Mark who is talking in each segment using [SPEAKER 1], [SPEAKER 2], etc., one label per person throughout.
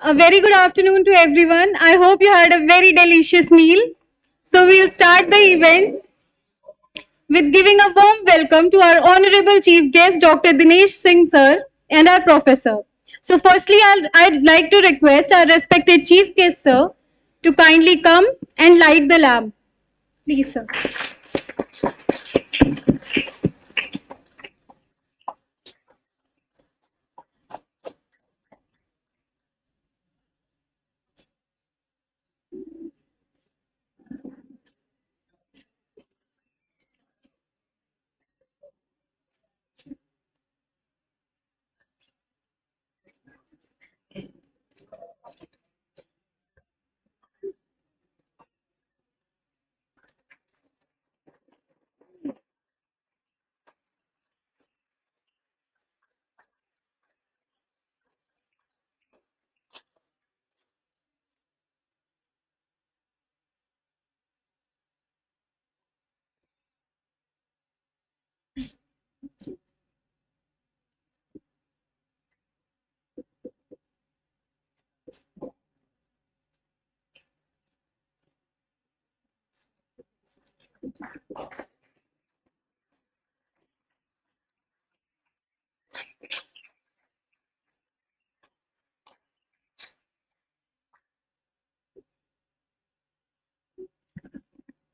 [SPEAKER 1] A very good afternoon to everyone. I hope you had a very delicious meal. So we'll start the event with giving a warm welcome to our honorable chief guest, Dr. Dinesh Singh sir, and our professor. So firstly, I'd like to request our respected chief guest sir to kindly come and light the lamp. Please, sir.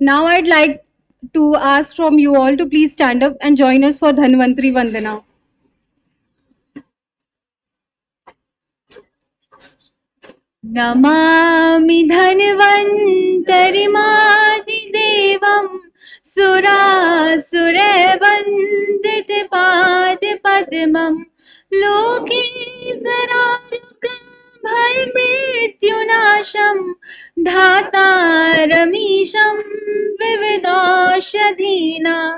[SPEAKER 1] Now I'd like to ask from you all to please stand up and join us for Dhanvantri Vandana. Namami धन्वन्तरिमादिदेवं सुरासुरवन्दितपादपद्मं लोके जरारुगभयमृत्युनाशं धातारमीशं विविधौषधीनां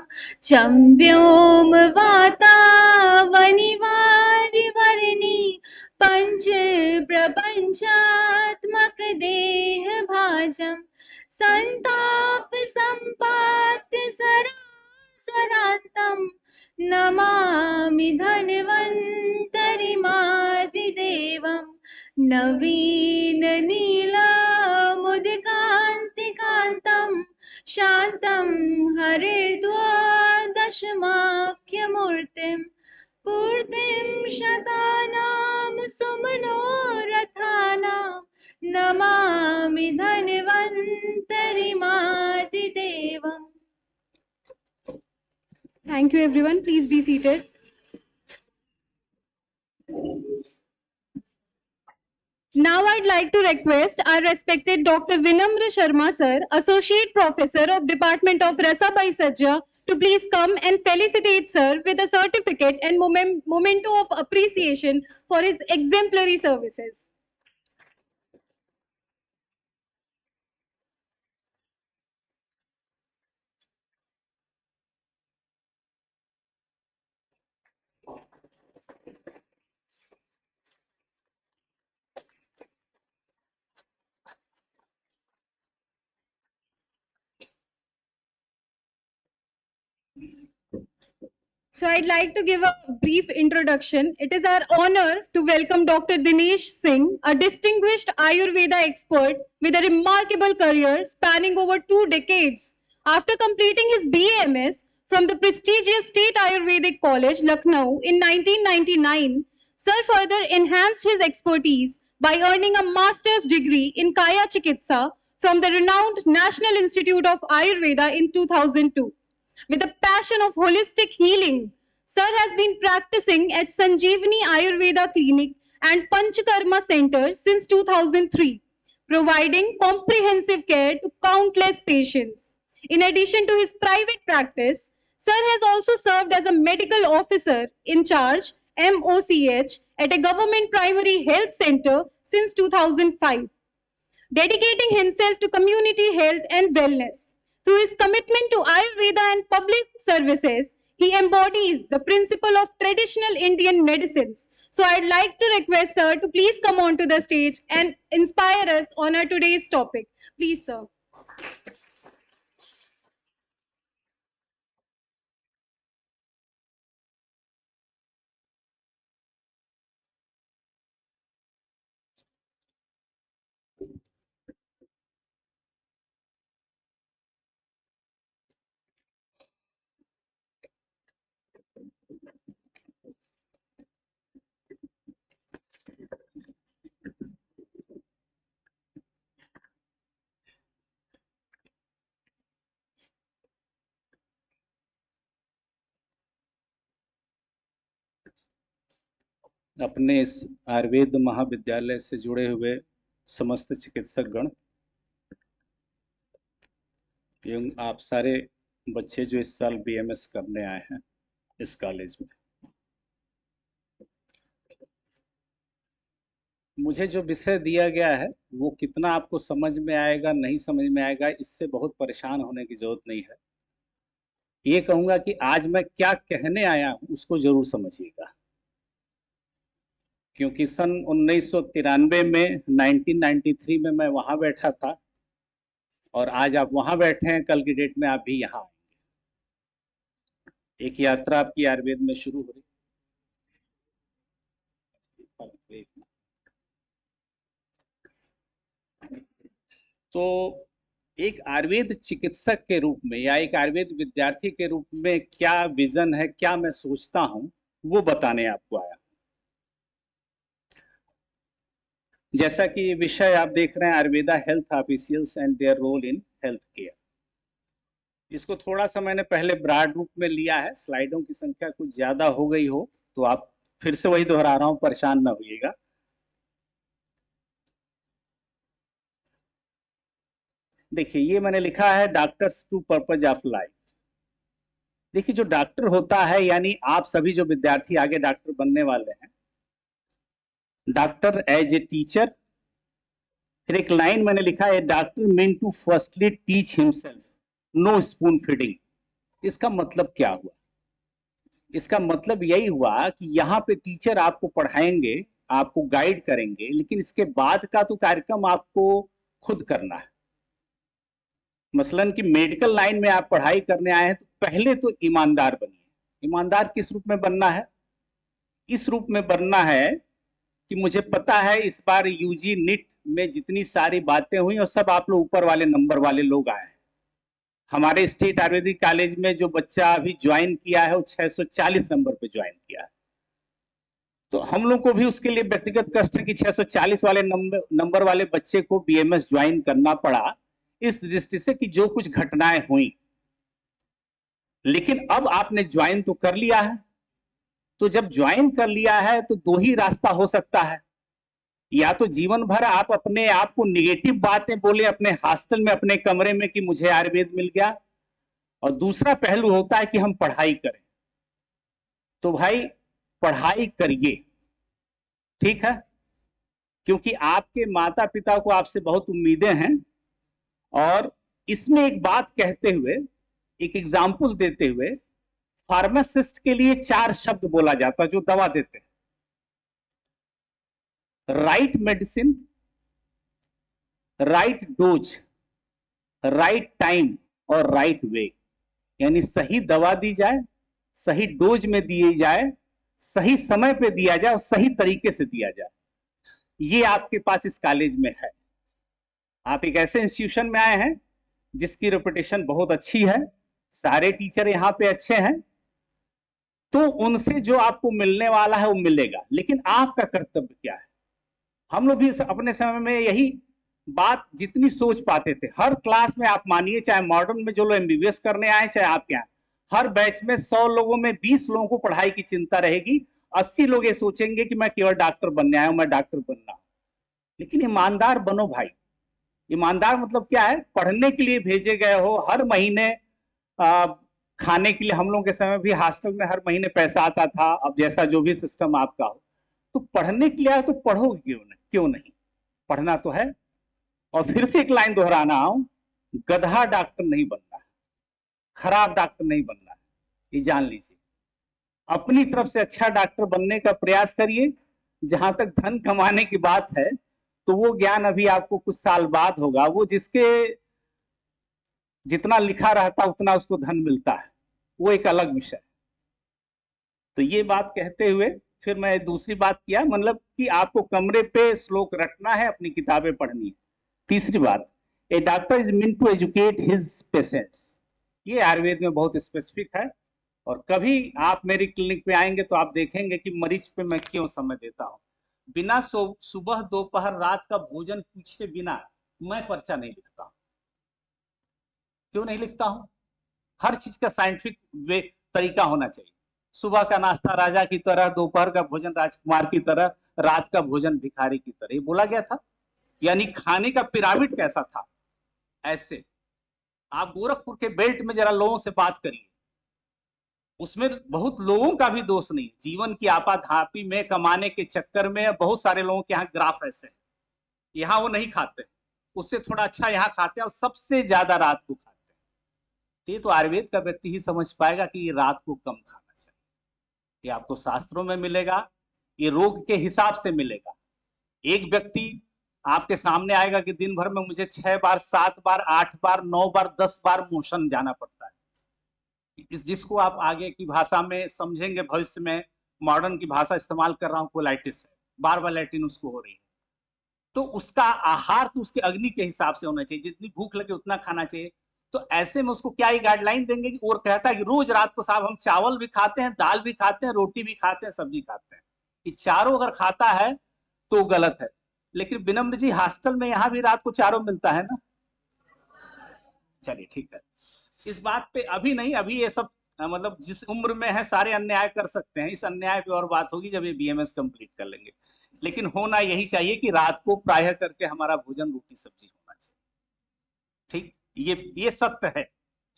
[SPEAKER 1] चं व्योमवातावनिवारिवर्णि पंच प्रपंचात्मक देह भाजम संताप संपात स्वरांतम नमामि धन्वन्तरिमादिदेवं नवीन नीलमुदिकान्तिकान्तं शान्तं हरिद्वादशमाख्यमूर्तिम् पूर्तिं शतानां सुमनोरथानां Namami धन्वन्तरिमादिदेवम्. Thank you everyone. Please be seated. Now I'd like to request our respected Dr. Vinamra Sharma sir, Associate Professor of Department of Rasabai Sajja, to please come and felicitate sir with a certificate and memento of appreciation for his exemplary services. So I'd like to give a brief introduction. It is our honor to welcome Dr. Dinesh Singh, a distinguished Ayurveda expert with a remarkable career spanning over 2 decades. After completing his BAMS from the prestigious State Ayurvedic College, Lucknow, in 1999, Sir further enhanced his expertise by earning a master's degree in Kaya Chikitsa from the renowned National Institute of Ayurveda in 2002. With a passion of holistic healing, Sir has been practicing at Sanjeevani Ayurveda Clinic and Panchakarma Center since 2003, providing comprehensive care to countless patients. In addition to his private practice, Sir has also served as a medical officer in charge MOCH at a government primary health center since 2005, dedicating himself to community health and wellness. Through his commitment to Ayurveda and public services, he embodies the principle of traditional Indian medicines. So I'd like to request sir to please come onto the stage and inspire us on our today's topic. Please, sir.
[SPEAKER 2] अपने इस आयुर्वेद महाविद्यालय से जुड़े हुए समस्त चिकित्सकगण एवं आप सारे बच्चे जो इस साल बीएमएस करने आए हैं इस कॉलेज में, मुझे जो विषय दिया गया है वो कितना आपको समझ में आएगा नहीं समझ में आएगा, इससे बहुत परेशान होने की जरूरत नहीं है। ये कहूंगा कि आज मैं क्या कहने आया हूं उसको जरूर समझिएगा, क्योंकि सन 1993 में 1993 में मैं वहां बैठा था और आज आप वहां बैठे हैं, कल की डेट में आप भी यहाँ आएंगे। एक यात्रा आपकी आयुर्वेद में शुरू हो रही। तो एक आयुर्वेद चिकित्सक के रूप में या एक आयुर्वेद विद्यार्थी के रूप में क्या विजन है, क्या मैं सोचता हूं, वो बताने आपको आया। जैसा कि ये विषय आप देख रहे हैं, Ayurveda health officials and their role in health care, इसको थोड़ा सा मैंने पहले ब्रॉड रूप में लिया है, स्लाइडों की संख्या कुछ ज्यादा हो गई हो तो आप फिर से वही दोहरा रहा हूं, परेशान ना होइएगा। देखिए ये मैंने लिखा है doctors to purpose of life. देखिए जो डॉक्टर होता है, यानी आप सभी जो विद्यार्थी आगे डॉक्टर बनने वाले हैं, डॉक्टर एज ए टीचर। फिर एक लाइन मैंने लिखा है doctor mean to firstly teach himself, no spoon feeding. इसका मतलब क्या हुआ? इसका मतलब यही हुआ कि यहाँ पे टीचर आपको पढ़ाएंगे, आपको गाइड करेंगे, लेकिन इसके बाद का तो कार्यक्रम आपको खुद करना है। मसलन कि मेडिकल लाइन में आप पढ़ाई करने आए हैं तो पहले तो ईमानदार बनिए। ईमानदार किस रूप में बनना है? इस रूप में बनना है कि मुझे पता है इस बार यूजी नीट में जितनी सारी बातें हुई और सब आप लोग ऊपर वाले नंबर वाले लोग आए हैं। हमारे स्टेट आयुर्वेदिक कॉलेज में जो बच्चा अभी ज्वाइन किया है वो 640 नंबर पे ज्वाइन किया है। तो हम लोग को भी उसके लिए व्यक्तिगत कष्ट है कि 640 वाले नंबर वाले बच्चे को बीएमएस ज्वाइन करना पड़ा, इस दृष्टि से कि जो कुछ घटनाएं हुई। लेकिन अब आपने ज्वाइन तो कर लिया है, तो जब ज्वाइन कर लिया है तो दो ही रास्ता हो सकता है। या तो जीवन भर आप अपने आप को निगेटिव बातें बोले अपने हॉस्टल में, अपने कमरे में कि मुझे आयुर्वेद मिल गया, और दूसरा पहलू होता है कि हम पढ़ाई करें। तो भाई पढ़ाई करिए, ठीक है, क्योंकि आपके माता पिता को आपसे बहुत उम्मीदें हैं। और इसमें एक बात कहते हुए, एक एग्जाम्पल देते हुए, फार्मासिस्ट के लिए 4 शब्द बोला जाता है जो दवा देते हैं: right medicine, right dose, right time और राइट वे। यानी सही दवा दी जाए, सही डोज में दी जाए, सही समय पे दिया जाए और सही तरीके से दिया जाए। ये आपके पास इस कॉलेज में है। आप एक ऐसे इंस्टीट्यूशन में आए हैं जिसकी रेपुटेशन बहुत अच्छी है, सारे टीचर यहाँ पे अच्छे हैं, तो उनसे जो आपको मिलने वाला है वो मिलेगा। लेकिन आपका कर्तव्य क्या है? हम लोग भी अपने समय में यही बात जितनी सोच पाते थे, हर क्लास में आप मानिए, चाहे मॉडर्न में जो लोग एमबीबीएस करने आए, चाहे आपके यहाँ, हर बैच में 100 लोगों में 20 लोगों को पढ़ाई की चिंता रहेगी, 80 लोग ये सोचेंगे कि मैं केवल डॉक्टर बनने आया हूं, मैं डॉक्टर बनना। लेकिन ईमानदार बनो भाई। ईमानदार मतलब क्या है? पढ़ने के लिए भेजे गए हो, हर महीने आ, खाने के लिए हम लोग के समय भी हॉस्टल में हर महीने पैसा आता था, अब जैसा जो भी सिस्टम आपका हो, तो पढ़ने के लिए आए तो पढ़ोगे क्यों नहीं? पढ़ना तो है। और फिर से एक लाइन दोहराना हूं, गधा डॉक्टर नहीं बनना है, खराब डॉक्टर नहीं बनना है, ये जान लीजिए। अपनी तरफ से अच्छा डॉक्टर बनने का प्रयास करिए। जहां तक धन कमाने की बात है, तो वो ज्ञान अभी आपको कुछ साल बाद होगा। वो जिसके जितना लिखा रहता उतना उसको धन मिलता है, वो एक अलग विषय। तो ये बात कहते हुए फिर मैं दूसरी बात किया, मतलब कि आपको कमरे पे श्लोक रटना है, अपनी किताबें पढ़नी है। तीसरी बात, a doctor is mean to educate his patients. ये आयुर्वेद में बहुत स्पेसिफिक है, और कभी आप मेरी क्लिनिक पे आएंगे तो आप देखेंगे कि मरीज पे मैं क्यों समय देता हूं। बिना सुबह दोपहर रात का भोजन पूछे बिना मैं पर्चा नहीं लिखता। क्यों नहीं लिखता हूं? हर चीज का साइंटिफिक वे तरीका होना चाहिए। सुबह का नाश्ता राजा की तरह, दोपहर का भोजन राजकुमार की तरह, रात का भोजन भिखारी की तरह, ये बोला गया था। यानी खाने का पिरामिड कैसा था, ऐसे। आप गोरखपुर के बेल्ट में जरा लोगों से बात करिए, उसमें बहुत लोगों का भी दोष नहीं। जीवन की आपाधापी में, कमाने के चक्कर में बहुत सारे लोगों के यहाँ ग्राफ ऐसे हैं, यहाँ वो नहीं खाते, उससे थोड़ा अच्छा यहाँ खाते हैं और सबसे ज्यादा रात को खाते हैं। ये तो आयुर्वेद का व्यक्ति ही समझ पाएगा कि ये रात को कम खाना चाहिए। ये आपको शास्त्रों में मिलेगा, ये रोग के हिसाब से मिलेगा। एक व्यक्ति आपके सामने आएगा कि दिन भर में मुझे 6 बार, 7 बार, 8 बार, 9 बार, 10 बार मोशन जाना पड़ता है। जिसको आप आगे की भाषा में समझेंगे, भविष्य में मॉडर्न की भाषा इस्तेमाल कर रहा हूँ, कोलाइटिस है, बार बार लैट्रिन उसको हो रही है। तो उसका आहार तो उसके अग्नि के हिसाब से होना चाहिए, जितनी भूख लगे उतना खाना चाहिए। तो ऐसे में उसको क्या ही गाइडलाइन देंगे कि, और कहता है कि रोज रात को साहब हम चावल भी खाते हैं, दाल भी खाते हैं, रोटी भी खाते हैं, सब्जी खाते हैं, ये चारों अगर खाता है तो गलत है। लेकिन विनम्र जी, हॉस्टल में यहाँ भी रात को चारों मिलता है ना? चलिए ठीक है, इस बात पे अभी नहीं, अभी ये सब मतलब जिस उम्र में है सारे अन्याय कर सकते हैं, इस अन्याय पे और बात होगी जब ये बीएमएस कंप्लीट कर लेंगे। लेकिन होना यही चाहिए कि रात को प्रायः करके हमारा भोजन रोटी सब्जी होना चाहिए। ठीक, ये सत्य है।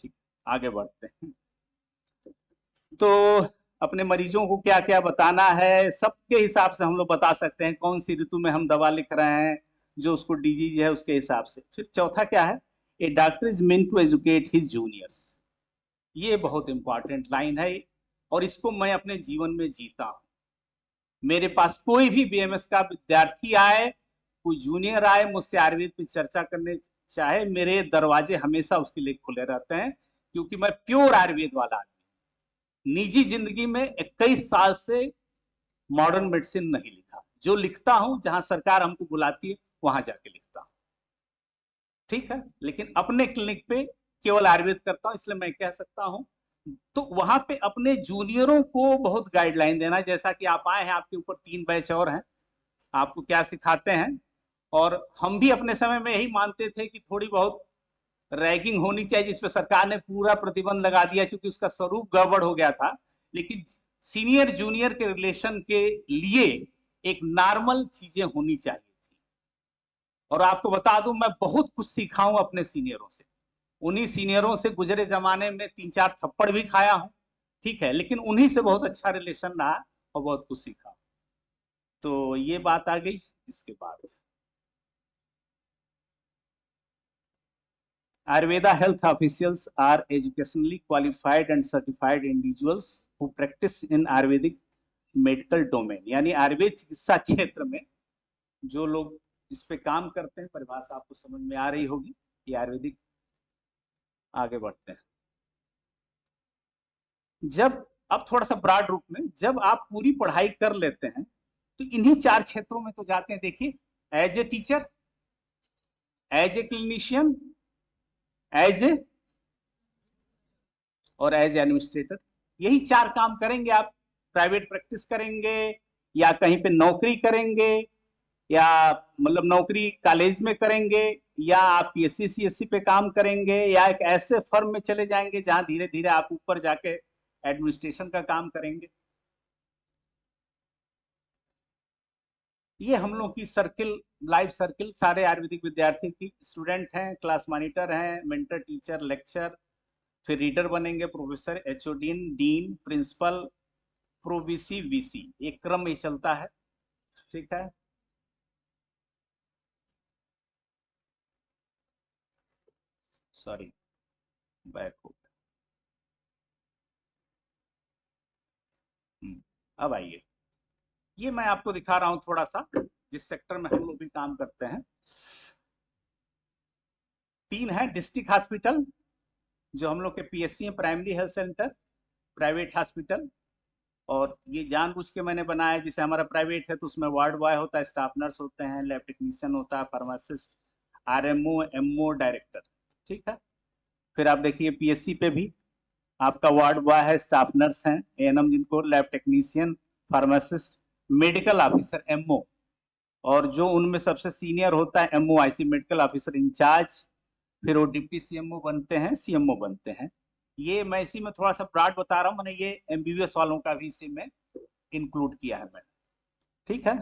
[SPEAKER 2] ठीक, आगे बढ़ते हैं। तो अपने मरीजों को क्या क्या बताना है, सबके हिसाब से हम लोग बता सकते हैं, कौन सी ऋतु में हम दवा लिख रहे हैं, जो उसको डिजीज है उसके हिसाब से। फिर चौथा क्या है, a doctor is meant to educate his juniors. ये बहुत इंपॉर्टेंट लाइन है और इसको मैं अपने जीवन में जीता हूं। मेरे पास कोई भी बीएमएस का विद्यार्थी आए, कोई जूनियर आए, मुझसे आयुर्वेद पे चर्चा करने चाहे, मेरे दरवाजे हमेशा उसके लिए खुले रहते हैं, क्योंकि मैं प्योर आयुर्वेद वाला आदमी। निजी जिंदगी में 21 साल से मॉडर्न मेडिसिन नहीं लिखा, जो लिखता हूं जहां सरकार हमको बुलाती है वहां जाके लिखता हूं। ठीक है, लेकिन अपने क्लिनिक पे केवल आयुर्वेद करता हूं, इसलिए मैं कह सकता हूं। तो वहां पे अपने जूनियरों को बहुत गाइडलाइन देना है। जैसा कि आप आए हैं, आपके ऊपर 3 बैच और हैं, आपको क्या सिखाते हैं। और हम भी अपने समय में यही मानते थे कि थोड़ी बहुत रैगिंग होनी चाहिए, जिसपे सरकार ने पूरा प्रतिबंध लगा दिया, क्योंकि उसका स्वरूप गड़बड़ हो गया था। लेकिन सीनियर जूनियर के रिलेशन के लिए एक नॉर्मल चीजें होनी चाहिए थी। और आपको बता दूं, मैं बहुत कुछ सीखा हूं अपने सीनियरों से। उन्हीं सीनियरों से गुजरे जमाने में 3-4 थप्पड़ भी खाया हूं, ठीक है, लेकिन उन्हीं से बहुत अच्छा रिलेशन रहा और बहुत कुछ सीखा। तो ये बात आ गई। इसके बाद Ayurveda health officials are educationally qualified and certified individuals who practice in Ayurvedic medical domain। यानी आयुर्वेद चिकित्सा क्षेत्र में जो लोग इस पे काम करते हैं, परिभाषा आपको समझ में आ रही होगी, ये आयुर्वेदिक। आगे बढ़ते हैं। जब अब थोड़ा सा ब्रॉड रूप में, जब आप पूरी पढ़ाई कर लेते हैं तो इन्हीं 4 क्षेत्रों में तो जाते हैं। देखिए, as a teacher, as a clinician, as a और एज एडमिनिस्ट्रेटर, यही 4 काम करेंगे आप। प्राइवेट प्रैक्टिस करेंगे, या कहीं पे नौकरी करेंगे, या मतलब नौकरी कॉलेज में करेंगे, या आप पीएससी सीएससी पे काम करेंगे, या एक ऐसे फर्म में चले जाएंगे जहां धीरे धीरे आप ऊपर जाके एडमिनिस्ट्रेशन का काम करेंगे। ये हम लोग की सर्किल, लाइफ सर्किल, सारे आयुर्वेदिक विद्यार्थी की स्टूडेंट हैं, क्लास मॉनिटर हैं, मेंटर, टीचर, लेक्चर, फिर रीडर बनेंगे, प्रोफेसर, एचओडीन, डीन, प्रिंसिपल, प्रोवीसी, वीसी, एक क्रम में चलता है। ठीक है, सॉरी, बैक हो। अब आइए, ये मैं आपको दिखा रहा हूं थोड़ा सा, जिस सेक्टर में हम लोग भी काम करते हैं। 3 है डिस्ट्रिक्ट हॉस्पिटल, जो हम लोग के पीएससी है, primary health centre, private hospital. और ये जानबूझ के मैंने बनाया, जैसे हमारा प्राइवेट है तो उसमें वार्ड बॉय होता है, स्टाफ नर्स होते हैं, लैब टेक्नीशियन होता है, फार्मासिस्ट, आरएमओ, एमओ, डायरेक्टर। ठीक है, फिर आप देखिए पीएससी पे भी आपका वार्ड बॉय है, स्टाफ नर्स हैं, एएनएम जिनको, lab technician, pharmacist, medical officer, MO, और जो उनमें सबसे सीनियर होता है एमओआईसी, मेडिकल ऑफिसर इंचार्ज। फिर वो डिप्टी सीएमओ बनते हैं, सीएमओ बनते हैं। ये मैं इसी में थोड़ा सा ब्रॉड बता रहा हूँ, मैंने ये एमबीबीएस वालों का भी इसी में इंक्लूड किया है मैंने। ठीक है,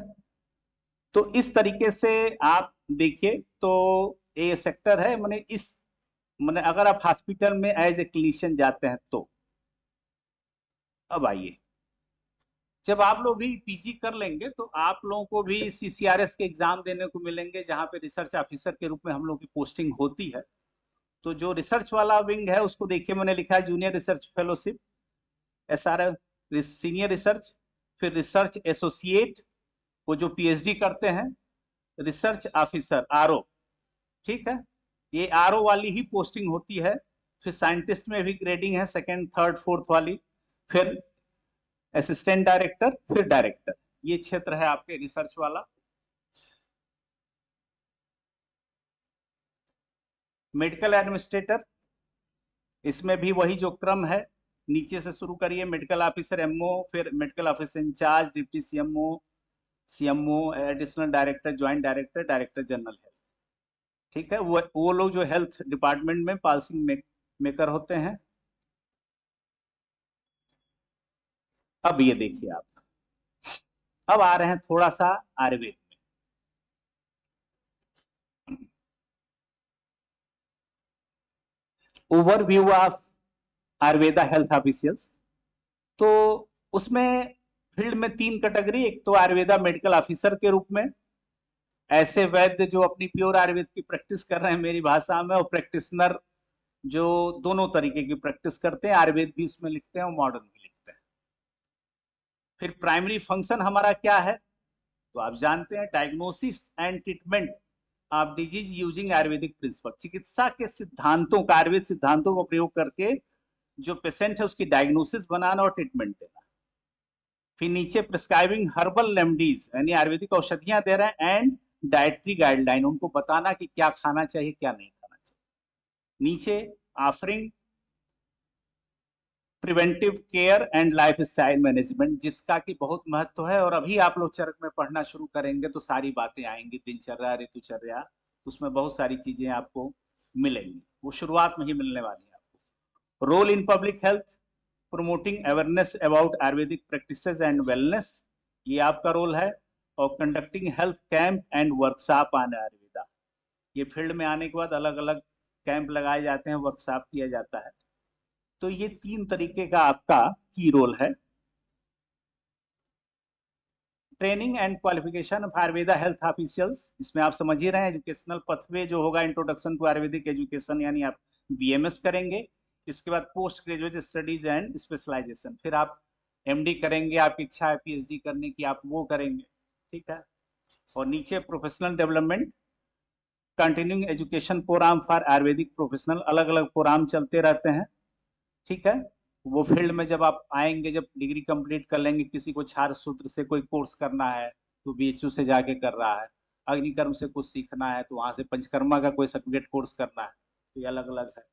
[SPEAKER 2] तो इस तरीके से आप देखिए तो ये सेक्टर है। मैंने इस मैंने अगर आप हॉस्पिटल में एज ए क्लिनिशियन जाते हैं तो अब आइए, जब आप लोग भी पीजी कर लेंगे तो आप लोगों को भी सीसीआरएस के एग्जाम देने को मिलेंगे, जहां पे रिसर्च ऑफिसर के रूप में हम लोग की पोस्टिंग होती है। तो जो रिसर्च वाला विंग है उसको देखिए, मैंने लिखा है junior research fellowship, SR, senior research, फिर रिसर्च एसोसिएट, वो जो पीएचडी करते हैं, रिसर्च ऑफिसर आरओ। ठीक है, ये आरओ वाली ही पोस्टिंग होती है। फिर साइंटिस्ट में भी ग्रेडिंग है, सेकंड थर्ड फोर्थ वाली, फिर असिस्टेंट डायरेक्टर, फिर डायरेक्टर। ये क्षेत्र है आपके रिसर्च वाला। मेडिकल एडमिनिस्ट्रेटर, इसमें भी वही जो क्रम है, नीचे से शुरू करिए, मेडिकल ऑफिसर एमओ, फिर medical officer incharge, deputy CMO, CMO, additional director, joint director, director general health. ठीक है, वो लोग जो हेल्थ डिपार्टमेंट में पॉलिसी मेकर होते हैं। अब ये देखिए आप, अब आ रहे हैं थोड़ा सा आयुर्वेद में। Overview of Ayurveda health officials. तो उसमें फील्ड में 3 कैटेगरी, एक तो आयुर्वेदा मेडिकल ऑफिसर के रूप में, ऐसे वैद्य जो अपनी प्योर आयुर्वेद की प्रैक्टिस कर रहे हैं मेरी भाषा में, और प्रैक्टिशनर जो दोनों तरीके की प्रैक्टिस करते हैं, आयुर्वेद भी उसमें लिखते हैं और मॉडर्न भी लिखते हैं। फिर प्राइमरी फंक्शन हमारा क्या है, तो आप जानते हैं, diagnosis and treatment of disease using Ayurvedic principle, चिकित्सा के सिद्धांतों का, आयुर्वेद सिद्धांतों का प्रयोग करके जो पेशेंट है उसकी डायग्नोसिस बनाना और ट्रीटमेंट देना। फिर नीचे प्रिस्क्राइबिंग हर्बल रेमडीज, यानी आयुर्वेदिक औषधियां दे रहे हैं, एंड डाइटरी गाइडलाइन, उनको बताना कि क्या खाना चाहिए क्या नहीं खाना चाहिए। नीचे offering preventive care and life style management, जिसका कि बहुत महत्व है, और अभी आप लोग चरक में पढ़ना शुरू करेंगे तो सारी बातें आएंगी, दिनचर्या, ऋतुचर्या, उसमें बहुत सारी चीजें आपको मिलेंगी, वो शुरुआत में ही मिलने वाली है आपको। Role in public health, promoting awareness about Ayurvedic practices and wellness, ये आपका रोल है। और conducting health camp and workshop on Ayurveda, ये फील्ड में आने के बाद अलग अलग कैंप लगाए जाते हैं, वर्कशॉप किया जाता है। तो ये 3 तरीके का आपका की रोल है। Training and qualification of Ayurveda health officials, इसमें आप समझ ही रहे हैं, एजुकेशनल पथवे जो होगा, इंट्रोडक्शन टू आयुर्वेदिक एजुकेशन, यानी आप बीएमएस करेंगे। इसके बाद post graduate studies and specialization, फिर आप एमडी करेंगे, आपकी इच्छा है पीएचडी करने की, आप वो करेंगे। ठीक है, और नीचे professional development, continuing education programme for Ayurvedic professional, अलग अलग प्रोग्राम चलते रहते हैं। ठीक है, वो फील्ड में जब आप आएंगे, जब डिग्री कंप्लीट कर लेंगे, किसी को क्षार सूत्र से कोई कोर्स करना है तो बीएचयू से जाके कर रहा है, अग्निकर्म से कुछ सीखना है तो वहां से पंचकर्मा का कोई सर्टिफिकेट कोर्स करना है, तो ये अलग अलग है।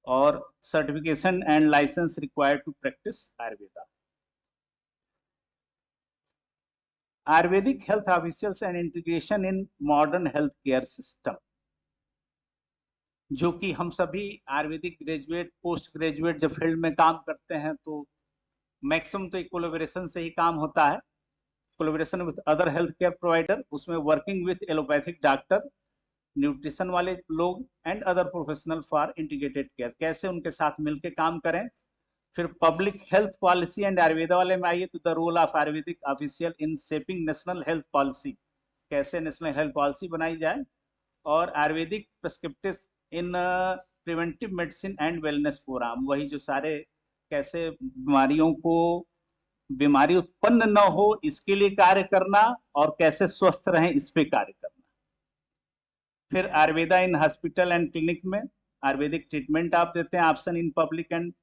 [SPEAKER 2] और certification and license required to practice Ayurveda. Ayurvedic health officials and integration in modern health care system, जो कि हम सभी आयुर्वेदिक ग्रेजुएट, पोस्ट ग्रेजुएट जब फील्ड में काम करते हैं तो मैक्सिमम तो एक कोलैबोरेशन से ही काम होता है, collaboration with other health care provider, उसमें working with allopathic doctor, nutrition वाले लोग, and other professional for integrated care, कैसे उनके साथ मिलकर काम करें। फिर public health policy and Ayurveda वाले में आइए, तो the role of Ayurvedic official in shaping national health policy, कैसे नेशनल हेल्थ पॉलिसी बनाई जाए। और Ayurvedic prescriptive in preventive medicine and wellness program, वही जो सारे कैसे बीमारियों को, बीमारी उत्पन्न न हो इसके लिए कार्य करना, और कैसे स्वस्थ रहें इस पे कार्य करना। फिर Ayurveda in hospital and clinic में आयुर्वेदिक ट्रीटमेंट आप देते हैं, option in public and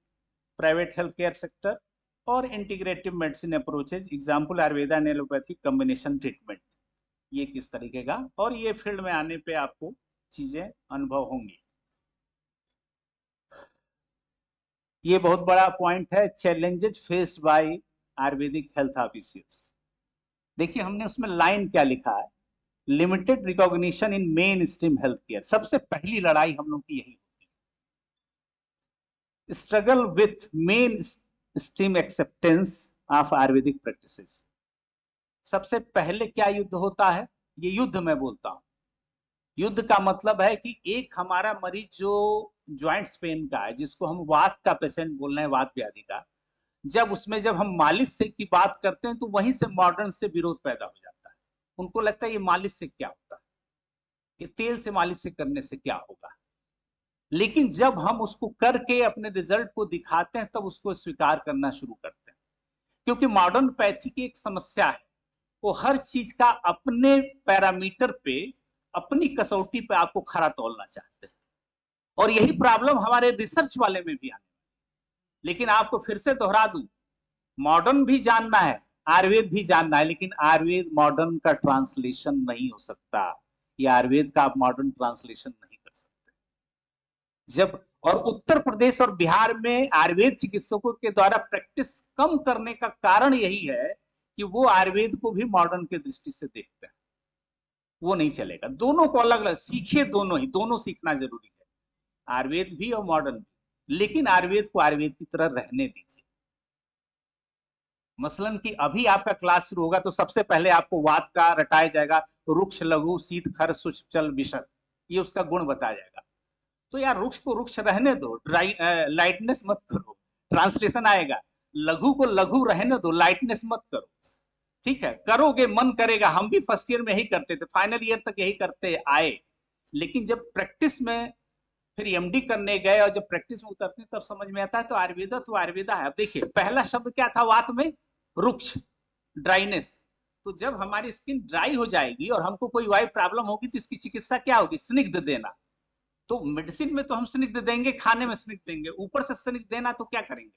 [SPEAKER 2] private health care sector. और integrative medicine approaches, example Ayurveda and allopathic combination treatment, ये किस तरीके का, और ये फील्ड में आने पे आपको चीजें अनुभव होंगी। ये बहुत बड़ा पॉइंट है, challenges faced by Ayurvedic health officials. देखिए हमने उसमें लाइन क्या लिखा है, लिमिटेड रिकॉग्निशन इन मेन स्ट्रीम हेल्थ केयर, सबसे पहली लड़ाई हम लोग की यही होती struggle with main stream acceptance of Ayurvedic practices. सबसे पहले क्या युद्ध होता है? ये युद्ध मैं बोलता हूं। युद्ध का मतलब है कि एक हमारा मरीज जो ज्वाइंट्स पेन का है, जिसको हम वात का पेशेंट बोल रहे हैं, वात व्याधि का, जब हम मालिश से की बात करते हैं तो वहीं से मॉडर्न से विरोध पैदा हो जाता है। उनको लगता है ये मालिश से क्या होता है, ये तेल से मालिश से करने से क्या होगा। लेकिन जब हम उसको करके अपने रिजल्ट को दिखाते हैं तब उसको स्वीकार करना शुरू करते हैं। क्योंकि मॉडर्न पैथी की एक समस्या है, वो हर चीज का अपने पैरामीटर पे, अपनी कसौटी पे आपको खरा तौलना चाहते हैं। और यही प्रॉब्लम हमारे रिसर्च वाले में भी आने। लेकिन आपको फिर से दोहरा दूं, मॉडर्न भी जानना है, आयुर्वेद भी जानना है, लेकिन आयुर्वेद मॉडर्न का ट्रांसलेशन नहीं हो सकता। ये आयुर्वेद का आप मॉडर्न ट्रांसलेशन नहीं कर सकते। जब और उत्तर प्रदेश और बिहार में आयुर्वेद चिकित्सकों के द्वारा प्रैक्टिस कम करने का कारण यही है कि वो आयुर्वेद को भी मॉडर्न के दृष्टि से देखते हैं। वो नहीं चलेगा, दोनों को अलग अलग सीखिए, दोनों सीखना जरूरी है, आयुर्वेद भी और मॉडर्न भी। लेकिन आयुर्वेद को आयुर्वेद की तरह रहने दीजिए। मसलन कि अभी आपका क्लास शुरू होगा तो सबसे पहले आपको वात का रटाया जाएगा, रुक्ष, लघु, शीत, खर, शुष्क, चल, विषद, ये उसका गुण बताया जाएगा। तो यार रुक्ष को रुक्ष रहने दो, लाइटनेस मत करो, ट्रांसलेशन आएगा। लघु को लघु रहने दो, लाइटनेस मत करो। ठीक है, करोगे, मन करेगा। हम भी फर्स्ट ईयर में यही करते थे, फाइनल ईयर तक यही करते आए। लेकिन जब प्रैक्टिस में फिर एमडी करने गए और जब प्रैक्टिस में उतरते तब समझ में आता है तो आयुर्वेदा है। अब देखिए पहला शब्द क्या था वात में? रुक्ष, ड्राइनेस। तो जब हमारी स्किन ड्राई हो जाएगी और हमको कोई वायु प्रॉब्लम होगी तो इसकी चिकित्सा क्या होगी? स्निग्ध देना। तो मेडिसिन में तो हम स्निग्ध देंगे, खाने में स्निग्ध देंगे, ऊपर से स्निग्ध देना तो क्या करेंगे?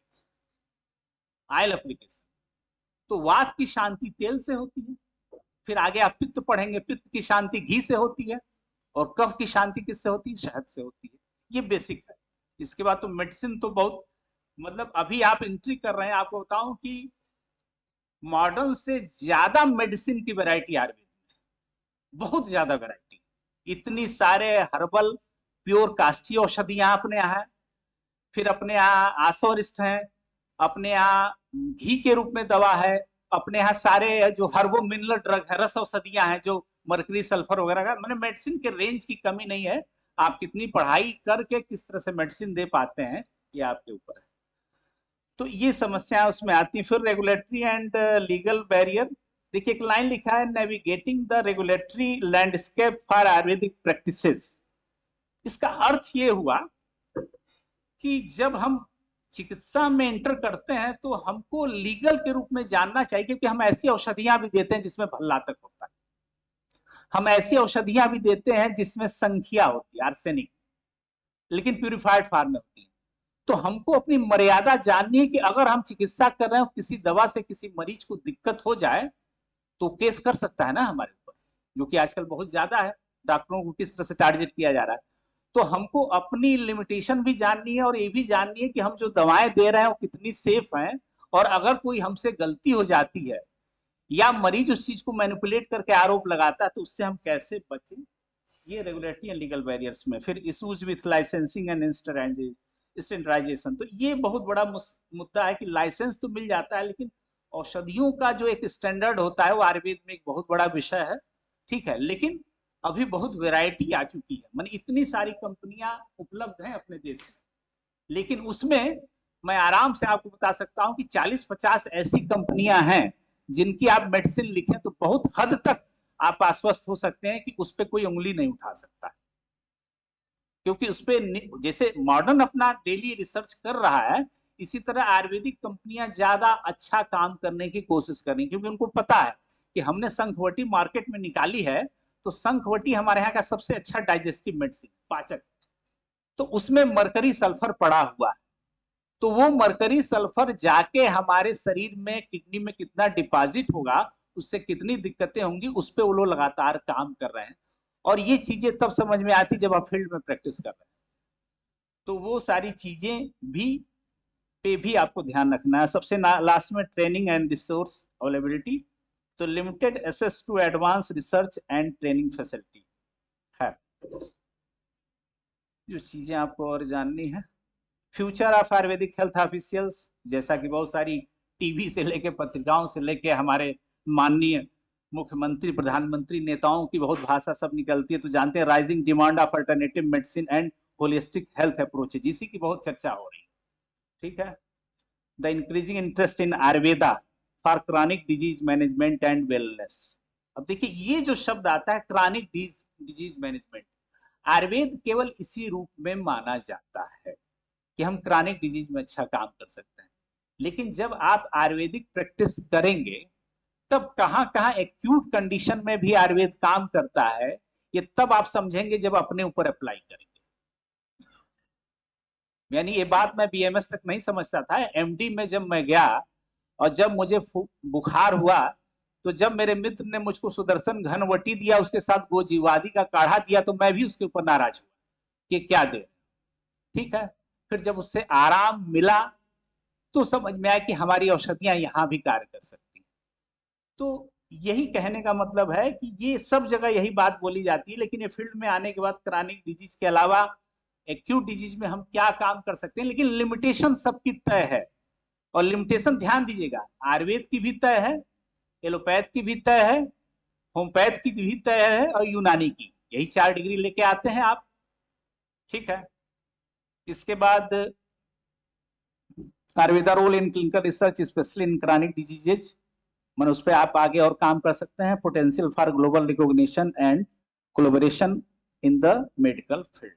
[SPEAKER 2] Oil application. तो वात की शांति तेल से होती है। फिर आगे आप पित्त पढ़ेंगे, पित्त की शांति घी से होती है, और कफ की शांति किससे होती है? शहद से होती है। ये बेसिक है। इसके बाद तो मेडिसिन तो बहुत, मतलब अभी आप एंट्री कर रहे हैं, आपको बताऊं कि मॉडर्न से ज्यादा मेडिसिन की वैरायटी आयुर्वेद में, बहुत ज्यादा वैरायटी। इतनी सारे हर्बल प्योर काष्ठी औषधियां अपने यहाँ है, फिर अपने यहाँ आसोरिस्ट है, अपने यहाँ घी के रूप में दवा है, अपने यहाँ सारे जो हर्बो मिनरल ड्रग है, रस औषधियां हैं, जो मर्करी सल्फर वगैरह का, मैंने मेडिसिन के रेंज की कमी नहीं है। आप कितनी पढ़ाई करके किस तरह से मेडिसिन दे पाते हैं ये आपके ऊपर है। तो ये समस्या उसमें आती है। फिर रेगुलेटरी एंड लीगल बैरियर। देखिए एक लाइन लिखा है, navigating the regulatory landscape for Ayurvedic practices. इसका अर्थ ये हुआ कि जब हम चिकित्सा में एंटर करते हैं तो हमको लीगल के रूप में जानना चाहिए, क्योंकि हम ऐसी औषधियां भी देते हैं जिसमें भल्लातक होता है, हम ऐसी औषधियां भी देते हैं जिसमें संख्या होती है, आर्सेनिक, लेकिन प्यूरिफाइड फॉर्म में होती है। तो हमको अपनी मर्यादा जाननी है कि अगर हम चिकित्सा कर रहे हो, किसी दवा से किसी मरीज को दिक्कत हो जाए तो केस कर सकता है ना हमारे ऊपर, जो कि आजकल बहुत ज्यादा है। डॉक्टरों को किस तरह से टारगेट किया जा रहा है। तो हमको अपनी लिमिटेशन भी जाननी है और ये भी जाननी है कि हम जो दवाएं दे रहे हैं वो कितनी सेफ हैं, और अगर कोई हमसे गलती हो जाती है या मरीज उस चीज को मैनिपुलेट करके आरोप लगाता है तो उससे हम कैसे बचें। ये रेगुलेटरी एंड लीगल बैरियर्स में। फिर issues with licensing and standardization. तो ये बहुत बड़ा मुद्दा है कि लाइसेंस तो मिल जाता है, लेकिन औषधियों का जो एक स्टैंडर्ड होता है वो आयुर्वेद में एक बहुत बड़ा विषय है। ठीक है, लेकिन अभी बहुत वैरायटी आ चुकी है, मानी इतनी सारी कंपनियां उपलब्ध हैं अपने देश में, लेकिन उसमें मैं आराम से आपको बता सकता हूं कि 40-50 ऐसी कंपनियां हैं जिनकी आप मेडिसिन लिखें तो बहुत हद तक आप आश्वस्त हो सकते हैं कि उस पर कोई उंगली नहीं उठा सकता, क्योंकि उस पर जैसे मॉडर्न अपना डेली रिसर्च कर रहा है, इसी तरह आयुर्वेदिक कंपनियां ज्यादा अच्छा काम करने की कोशिश कर रही, क्योंकि उनको पता है कि हमने संखवटी मार्केट में निकाली है, तो संखवटी हमारे यहाँ का सबसे अच्छा डाइजेस्टिव मेडिसिन, पाचक। तो उसमें मरकरी सल्फर पड़ा हुआ है, तो वो मरकरी सल्फर जाके हमारे शरीर में, किडनी में कितना डिपॉजिट होगा, उससे कितनी दिक्कतें होंगी, उस पर वो लोग लगातार काम कर रहे हैं। और ये चीजें तब समझ में आती जब आप फील्ड में प्रैक्टिस कर रहे हैं। तो वो सारी चीजें भी पे भी आपको ध्यान रखना है। सबसे लास्ट में ट्रेनिंग एंड रिसोर्स अवेलेबिलिटी। तो limited access to advance research and training facility है, जो चीजें आपको और जाननी है। Future of Ayurvedic health officials, जैसा कि बहुत सारी टीवी से लेके पत्रिकाओं से लेके हमारे माननीय मुख्यमंत्री, प्रधानमंत्री, नेताओं की बहुत भाषा सब निकलती है, तो जानते हैं rising demand of alternative medicine and holistic health approach, इसी की बहुत चर्चा हो रही है। ठीक है, the increasing interest in Ayurveda for chronic disease management and wellness. अब देखिए ये जो शब्द आता है क्रॉनिक डिजीज मैनेजमेंट, आयुर्वेद केवल इसी रूप में माना जाता है कि हम क्रॉनिक डिजीज में अच्छा काम कर सकते हैं, लेकिन जब आप आयुर्वेदिक प्रैक्टिस करेंगे तब कहां कहां एक्यूट कंडीशन में भी आयुर्वेद काम करता है, ये तब आप समझेंगे जब अपने ऊपर अप्लाई करेंगे। यानी ये बात मैं बीएमएस तक नहीं समझता था, एमडी में जब मैं गया और जब मुझे बुखार हुआ, तो जब मेरे मित्र ने मुझको सुदर्शन घनवटी दिया, उसके साथ गोजीवादी का काढ़ा दिया, तो मैं भी उसके ऊपर नाराज हुआ कि क्या दे। ठीक है, फिर जब उससे आराम मिला तो समझ में आया कि हमारी औषधियां यहां भी कार्य कर सकती हैं। तो यही कहने का मतलब है कि ये सब जगह यही बात बोली जाती है, लेकिन ये फील्ड में आने के बाद क्रॉनिक डिजीज के अलावा एक्यूट डिजीज में हम क्या काम कर सकते हैं, लेकिन लिमिटेशन सबकी तय है। और लिमिटेशन ध्यान दीजिएगा, आयुर्वेद की भी तय है, एलोपैथ की भी तय है, होम्योपैथ की भी तय है और यूनानी की, यही 4 डिग्री लेके आते हैं आप। ठीक है, इसके बाद Ayurveda role in clinical research specially in chronic diseases, मन उस पर आप आगे और काम कर सकते हैं। Potential for global recognition and collaboration in the medical field.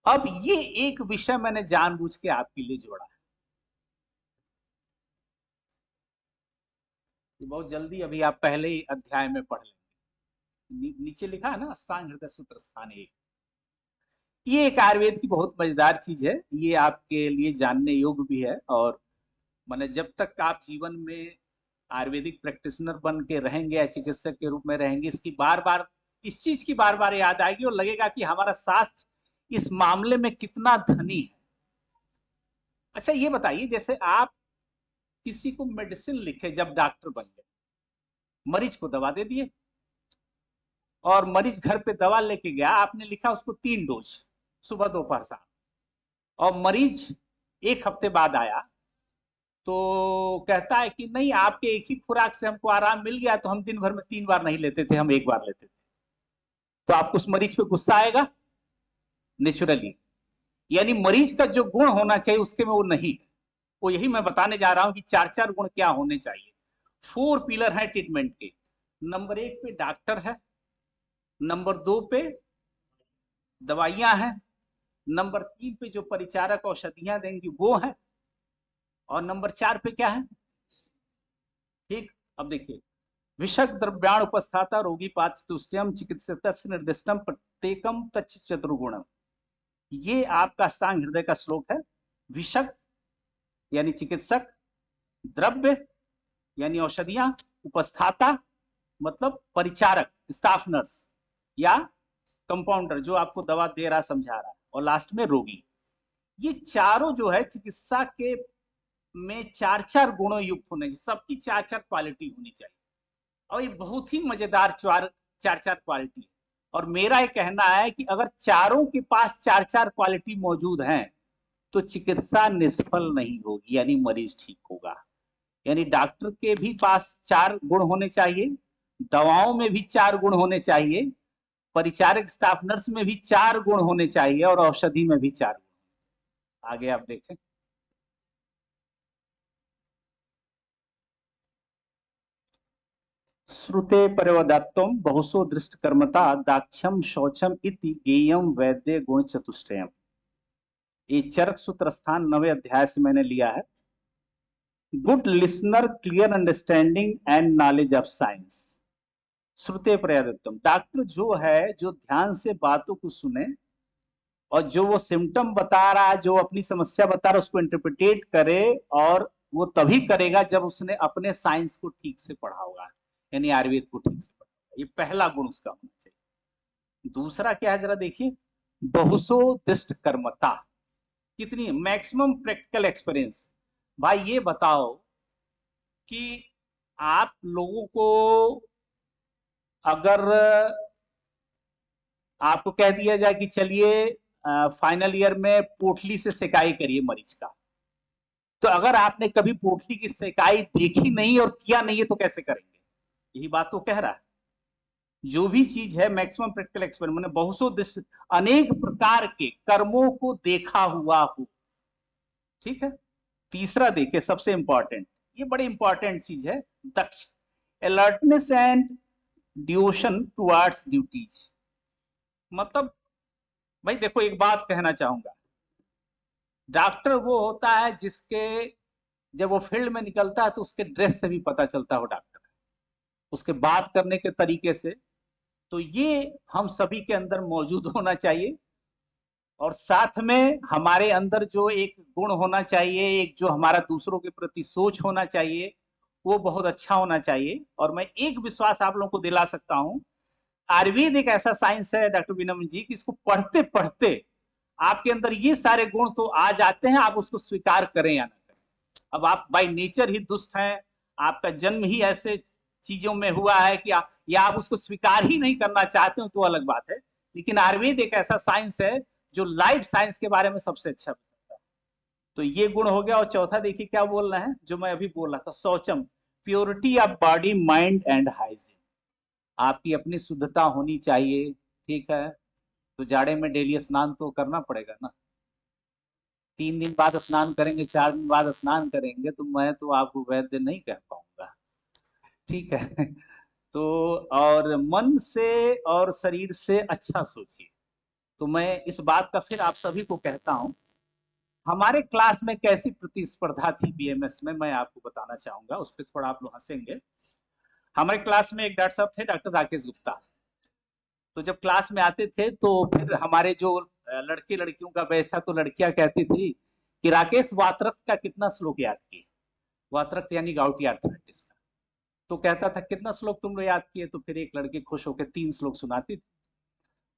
[SPEAKER 2] अब ये एक विषय मैंने जानबूझ के आपके लिए जोड़ा है, बहुत जल्दी अभी आप पहले ही अध्याय में पढ़ लेंगे। नीचे लिखा है ना अष्टांग हृदय सूत्र स्थान 1। ये एक आयुर्वेद की बहुत मजेदार चीज है, ये आपके लिए जानने योग्य भी है। और माने जब तक आप जीवन में आयुर्वेदिक प्रैक्टिशनर बन के रहेंगे या चिकित्सक के रूप में रहेंगे, इसकी बार बार इस चीज की बार बार याद आएगी और लगेगा कि हमारा शास्त्र इस मामले में कितना धनी है। अच्छा ये बताइए, जैसे आप किसी को मेडिसिन लिखे जब डॉक्टर बन गए, मरीज को दवा दे दिए और मरीज घर पे दवा लेके गया, आपने लिखा उसको 3 डोज सुबह दोपहर शाम, और मरीज 1 हफ्ते बाद आया तो कहता है कि नहीं आपके एक ही खुराक से हमको आराम मिल गया, तो हम दिन भर में 3 बार नहीं लेते थे, हम 1 बार लेते थे। तो आपको उस मरीज पे गुस्सा आएगा नेचुरली, यानी मरीज का जो गुण होना चाहिए उसके में वो नहीं है। वो यही मैं बताने जा रहा हूं कि 4 गुण क्या होने चाहिए। 4 पिलर है ट्रीटमेंट के। नंबर 1 पे डॉक्टर है, नंबर 2 पे दवाइयां हैं, नंबर 3 पे जो परिचारक औषधियां देंगी वो है, और नंबर 4 पे क्या है। ठीक, अब देखिए, विषक द्रव्याण उपस्थाता रोगी पाच तुष्टम चिकित्सकस्य निर्दिष्टम प्रत्येकम तच्च चतुर्गुणम, ये आपका अष्टांग हृदय का श्लोक है। विषक यानी चिकित्सक, द्रव्य यानी औषधियां, उपस्थाता मतलब परिचारक स्टाफ नर्स या कंपाउंडर जो आपको दवा दे रहा समझा रहा, और लास्ट में रोगी। ये चारों जो है चिकित्सा के में 4 गुणों युक्त होने चाहिए, सबकी 4 क्वालिटी होनी चाहिए। और ये बहुत ही मजेदार 4 क्वालिटी है। और मेरा ये कहना है कि अगर चारों के पास 4 क्वालिटी मौजूद हैं तो चिकित्सा निष्फल नहीं होगी, यानी मरीज ठीक होगा। यानी डॉक्टर के भी पास 4 गुण होने चाहिए, दवाओं में भी 4 गुण होने चाहिए, परिचारक स्टाफ नर्स में भी 4 गुण होने चाहिए, और औषधि में भी 4 गुण। आगे आप देखें, श्रुते परिवदत्तम बहुसो दृष्ट कर्मता दाक्ष्यम शौचम इति गेयम वैद्य गुण चतुष्टयम। ये चरक सूत्र स्थान 9वें अध्याय से मैंने लिया है। Good listener, clear understanding and knowledge of science. श्रुते प्रयादत्तम, डॉक्टर जो है जो ध्यान से बातों को सुने और जो वो सिम्टम बता रहा है, जो अपनी समस्या बता रहा है, उसको इंटरप्रिटेट करे, और वो तभी करेगा जब उसने अपने साइंस को ठीक से पढ़ा होगा, यानी आयुर्वेद को ठीक से पढ़ा होगा। ये पहला गुण उसका होना चाहिए। दूसरा क्या है जरा देखिए, बहुसो दृष्ट कर्मता, कितनी मैक्सिमम प्रैक्टिकल एक्सपीरियंस। भाई ये बताओ कि आप लोगों को अगर आपको कह दिया जाए कि चलिए फाइनल ईयर में पोटली से सेकाई करिए मरीज का। तो अगर आपने कभी पोटली की सेकाई देखी नहीं और किया नहीं है तो कैसे करेंगे? यही बात तो कह रहा है। जो भी चीज है मैक्सिमम प्रैक्टिकल एक्सपेरिमेंट मैंने बहुसों दृष्टि अनेक प्रकार के कर्मों को देखा हुआ हो। ठीक है। तीसरा देखिए सबसे इंपॉर्टेंट, ये बड़ी इंपॉर्टेंट चीज है, दक्ष, alertness and devotion towards duties. मतलब भाई देखो एक बात कहना चाहूंगा, डॉक्टर वो होता है जिसके जब वो फील्ड में निकलता है तो उसके ड्रेस से भी पता चलता है वो डॉक्टर है, उसके बात करने के तरीके से। तो ये हम सभी के अंदर मौजूद होना चाहिए, और साथ में हमारे अंदर जो एक गुण होना चाहिए, एक जो हमारा दूसरों के प्रति सोच होना चाहिए, वो बहुत अच्छा होना चाहिए। और मैं एक विश्वास आप लोगों को दिला सकता हूं, आयुर्वेद एक ऐसा साइंस है डॉक्टर विनम्र जी कि इसको पढ़ते पढ़ते आपके अंदर ये सारे गुण तो आ जाते हैं, आप उसको स्वीकार करें या ना करें। अब आप बाय नेचर ही दुष्ट हैं, आपका जन्म ही ऐसे चीजों में हुआ है कि या आप उसको स्वीकार ही नहीं करना चाहते हो तो अलग बात है। लेकिन आयुर्वेद एक ऐसा साइंस है जो लाइफ साइंस के बारे में सबसे अच्छा बताता है। तो ये गुण हो गया। और चौथा देखिए क्या बोल रहे हैं, जो मैं अभी बोल रहा था, शौचम, purity of body mind and hygiene. आपकी अपनी शुद्धता होनी चाहिए। ठीक है। तो जाड़े में डेली स्नान तो करना पड़ेगा ना, 3 दिन बाद स्नान करेंगे, 4 दिन बाद स्नान करेंगे, तो मैं तो आपको वैद्य नहीं कह पाऊंगा। ठीक है। तो और मन से और शरीर से अच्छा सोचिए। तो मैं इस बात का फिर आप सभी को कहता हूं, हमारे क्लास में कैसी प्रतिस्पर्धा थी बीएमएस में, मैं आपको बताना चाहूंगा, उस पर थोड़ा आप लोग हंसेंगे। हमारे क्लास में एक डॉक्टर साहब थे, डॉक्टर राकेश गुप्ता। तो जब क्लास में आते थे तो फिर हमारे जो लड़के लड़कियों का बैच था, तो लड़कियां कहती थी कि राकेश वात्रक्त का कितना श्लोक याद किए, वात्रक्त यानी गाउटी आर्थराइटिस का। तो कहता था कितना श्लोक तुम लोग याद किए, तो फिर एक लड़की खुश होकर 3 श्लोक सुनाती थी,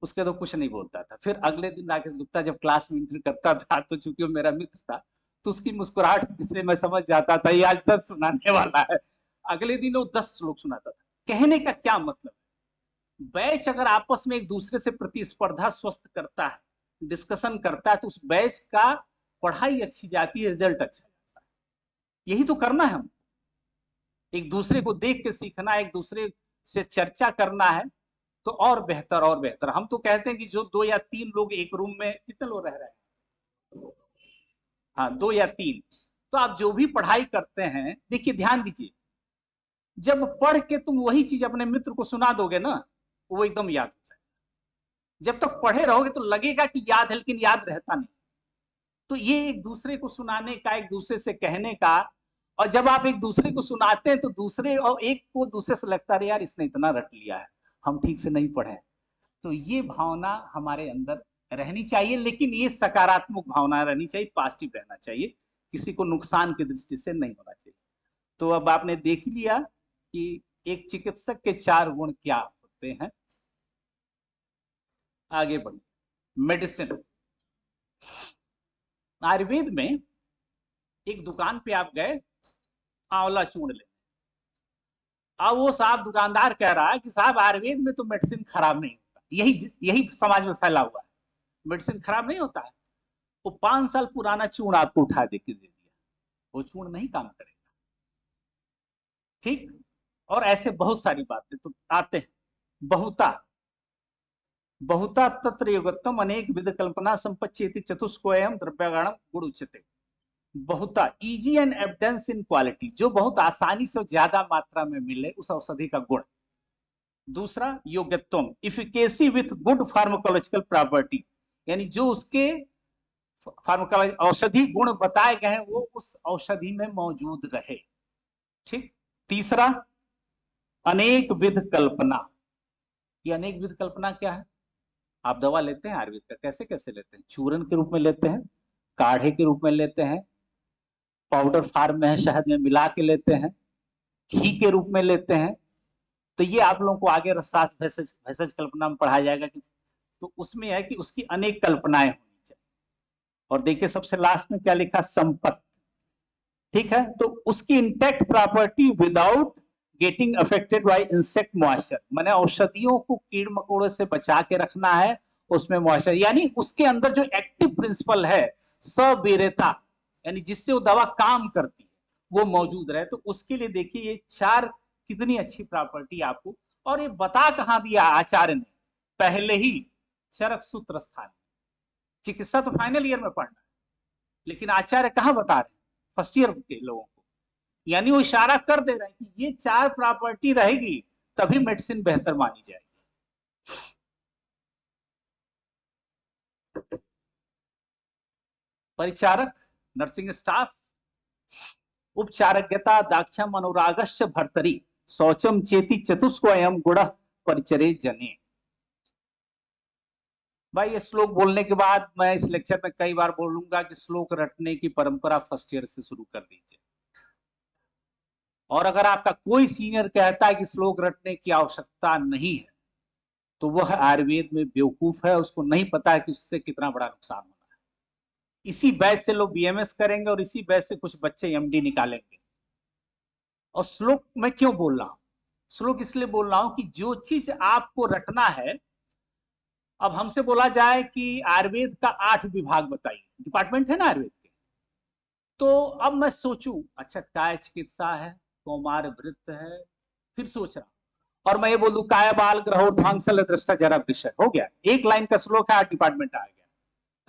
[SPEAKER 2] उसके तो कुछ नहीं बोलता था। फिर अगले दिन राकेश गुप्ता जब क्लास में एंट्री करता था, तो चूंकि वो मेरा मित्र था, तो उसकी मुस्कुराहट से मैं समझ जाता था ये आज 10 सुनाने वाला है। अगले दिन वो 10 श्लोक सुनाता था। कहने का क्या मतलब, बैच अगर आपस में एक दूसरे से प्रतिस्पर्धा स्वस्थ करता है, डिस्कशन करता है, तो उस बैच का पढ़ाई अच्छी जाती है, रिजल्ट अच्छा जाता है। यही तो करना है हम, एक दूसरे को देख के सीखना, एक दूसरे से चर्चा करना है, तो और बेहतर और बेहतर। हम तो कहते हैं कि जो 2 या 3 लोग एक रूम में, कितने लोग रह रहे हैं, हाँ 2 या 3, तो आप जो भी पढ़ाई करते हैं, देखिए ध्यान दीजिए, जब पढ़ के तुम वही चीज अपने मित्र को सुना दोगे ना, वो एकदम याद हो जाएगा। जब तक पढ़े रहोगे तो लगेगा कि याद है, लेकिन याद रहता नहीं। तो ये एक दूसरे को सुनाने का, एक दूसरे से कहने का, और जब आप एक दूसरे को सुनाते हैं तो दूसरे और एक को दूसरे से लगता है यार इसने इतना रट लिया है, हम ठीक से नहीं पढ़े। तो ये भावना हमारे अंदर रहनी चाहिए, लेकिन ये सकारात्मक भावना रहनी चाहिए, पॉजिटिव रहना चाहिए, किसी को नुकसान की दृष्टि से नहीं होना चाहिए। तो अब आपने देख लिया कि एक चिकित्सक के 4 गुण क्या होते हैं। आगे बढ़िए, मेडिसिन। आयुर्वेद में एक दुकान पे आप गए आंवला चूर्ण ले, अब वो साहब दुकानदार कह रहा है कि साहब आयुर्वेद में तो मेडिसिन खराब नहीं होता, यही समाज में फैला हुआ है, मेडिसिन खराब नहीं होता है। वो 5 साल पुराना चूर्ण आपको उठा दे के दे दिया, वो चूर्ण नहीं काम करेगा। ठीक। और ऐसे बहुत सारी बातें तो आते हैं। बहुता, बहुता तत्र युगत्तम अनेक विध कल्पना संपच्येति चतुष्कोयम द्रव्यगणम गुण उच्यते। बहुता, easy and evidence in quality, जो बहुत आसानी से ज्यादा मात्रा में मिले उस औषधि का गुण। दूसरा योग्यत्वम, efficacy with good pharmacological property, यानी जो उसके फार्माकोलॉजी औषधि गुण बताए गए हैं वो उस औषधि में मौजूद रहे। ठीक। तीसरा अनेक विध कल्पना। ये अनेक विध कल्पना क्या है, आप दवा लेते हैं आयुर्वेद का, कैसे कैसे लेते हैं, चूर्ण के रूप में लेते हैं, काढ़े के रूप में लेते हैं, पाउडर फार्म में है शहद में मिला के लेते हैं, घी के रूप में लेते हैं। तो ये आप लोगों को आगे रसास भेषज भेषज कल्पना में पढ़ाया जाएगा कि, तो उसमें है कि उसकी अनेक कल्पनाएं होनी चाहिए। और देखिए सबसे लास्ट में क्या लिखा, संपत्ति। ठीक है। तो उसकी intact property without getting affected by insect moisture, मैंने औषधियों को कीड़ मकोड़ों से बचा के रखना है उसमें मॉइस्चर, यानी उसके अंदर जो एक्टिव प्रिंसिपल है सवेरेता, यानी जिससे वो दवा काम करती है वो मौजूद रहे। तो उसके लिए देखिए ये 4 कितनी अच्छी प्रॉपर्टी आपको, और ये बता कहां दिया आचार्य ने, पहले ही चरक सूत्र स्थान। चिकित्सा तो फाइनल ईयर में पढ़ना है, लेकिन आचार्य कहां बता रहे हैं, फर्स्ट ईयर के लोगों को, यानी वो इशारा कर दे रहे हैं कि ये 4 प्रॉपर्टी रहेगी तभी मेडिसिन बेहतर मानी जाएगी। परिचारक, नर्सिंग स्टाफ, उपचारज्ञता दाक्ष्यम अनुरागश्च भर्तरी शौचम चेति चतुष्कोयम गुण परिचरे जने। भाई ये श्लोक बोलने के बाद मैं इस लेक्चर में कई बार बोलूंगा कि श्लोक रटने की परंपरा फर्स्ट ईयर से शुरू कर दीजिए। और अगर आपका कोई सीनियर कहता है कि श्लोक रटने की आवश्यकता नहीं है, तो वह आयुर्वेद में बेवकूफ है, उसको नहीं पता है कि उससे कितना बड़ा नुकसान होना है। इसी बैच से लोग बीएमएस करेंगे और इसी बैच से कुछ बच्चे एमडी निकालेंगे। और श्लोक मैं क्यों बोल रहा हूं, श्लोक इसलिए बोल रहा हूं कि जो चीज आपको रटना है, अब हमसे बोला जाए कि आयुर्वेद का 8 विभाग बताइए, डिपार्टमेंट है ना आयुर्वेद के, तो अब मैं सोचूं अच्छा काय चिकित्सा है, कौमार वृत्त है, फिर सोच रहा हूं, और मैं ये बोल दूं काय बाल ग्रह ध्वांसल दृष्टा जरा विषय, हो गया, एक लाइन का श्लोक है, 8 डिपार्टमेंट आ गया,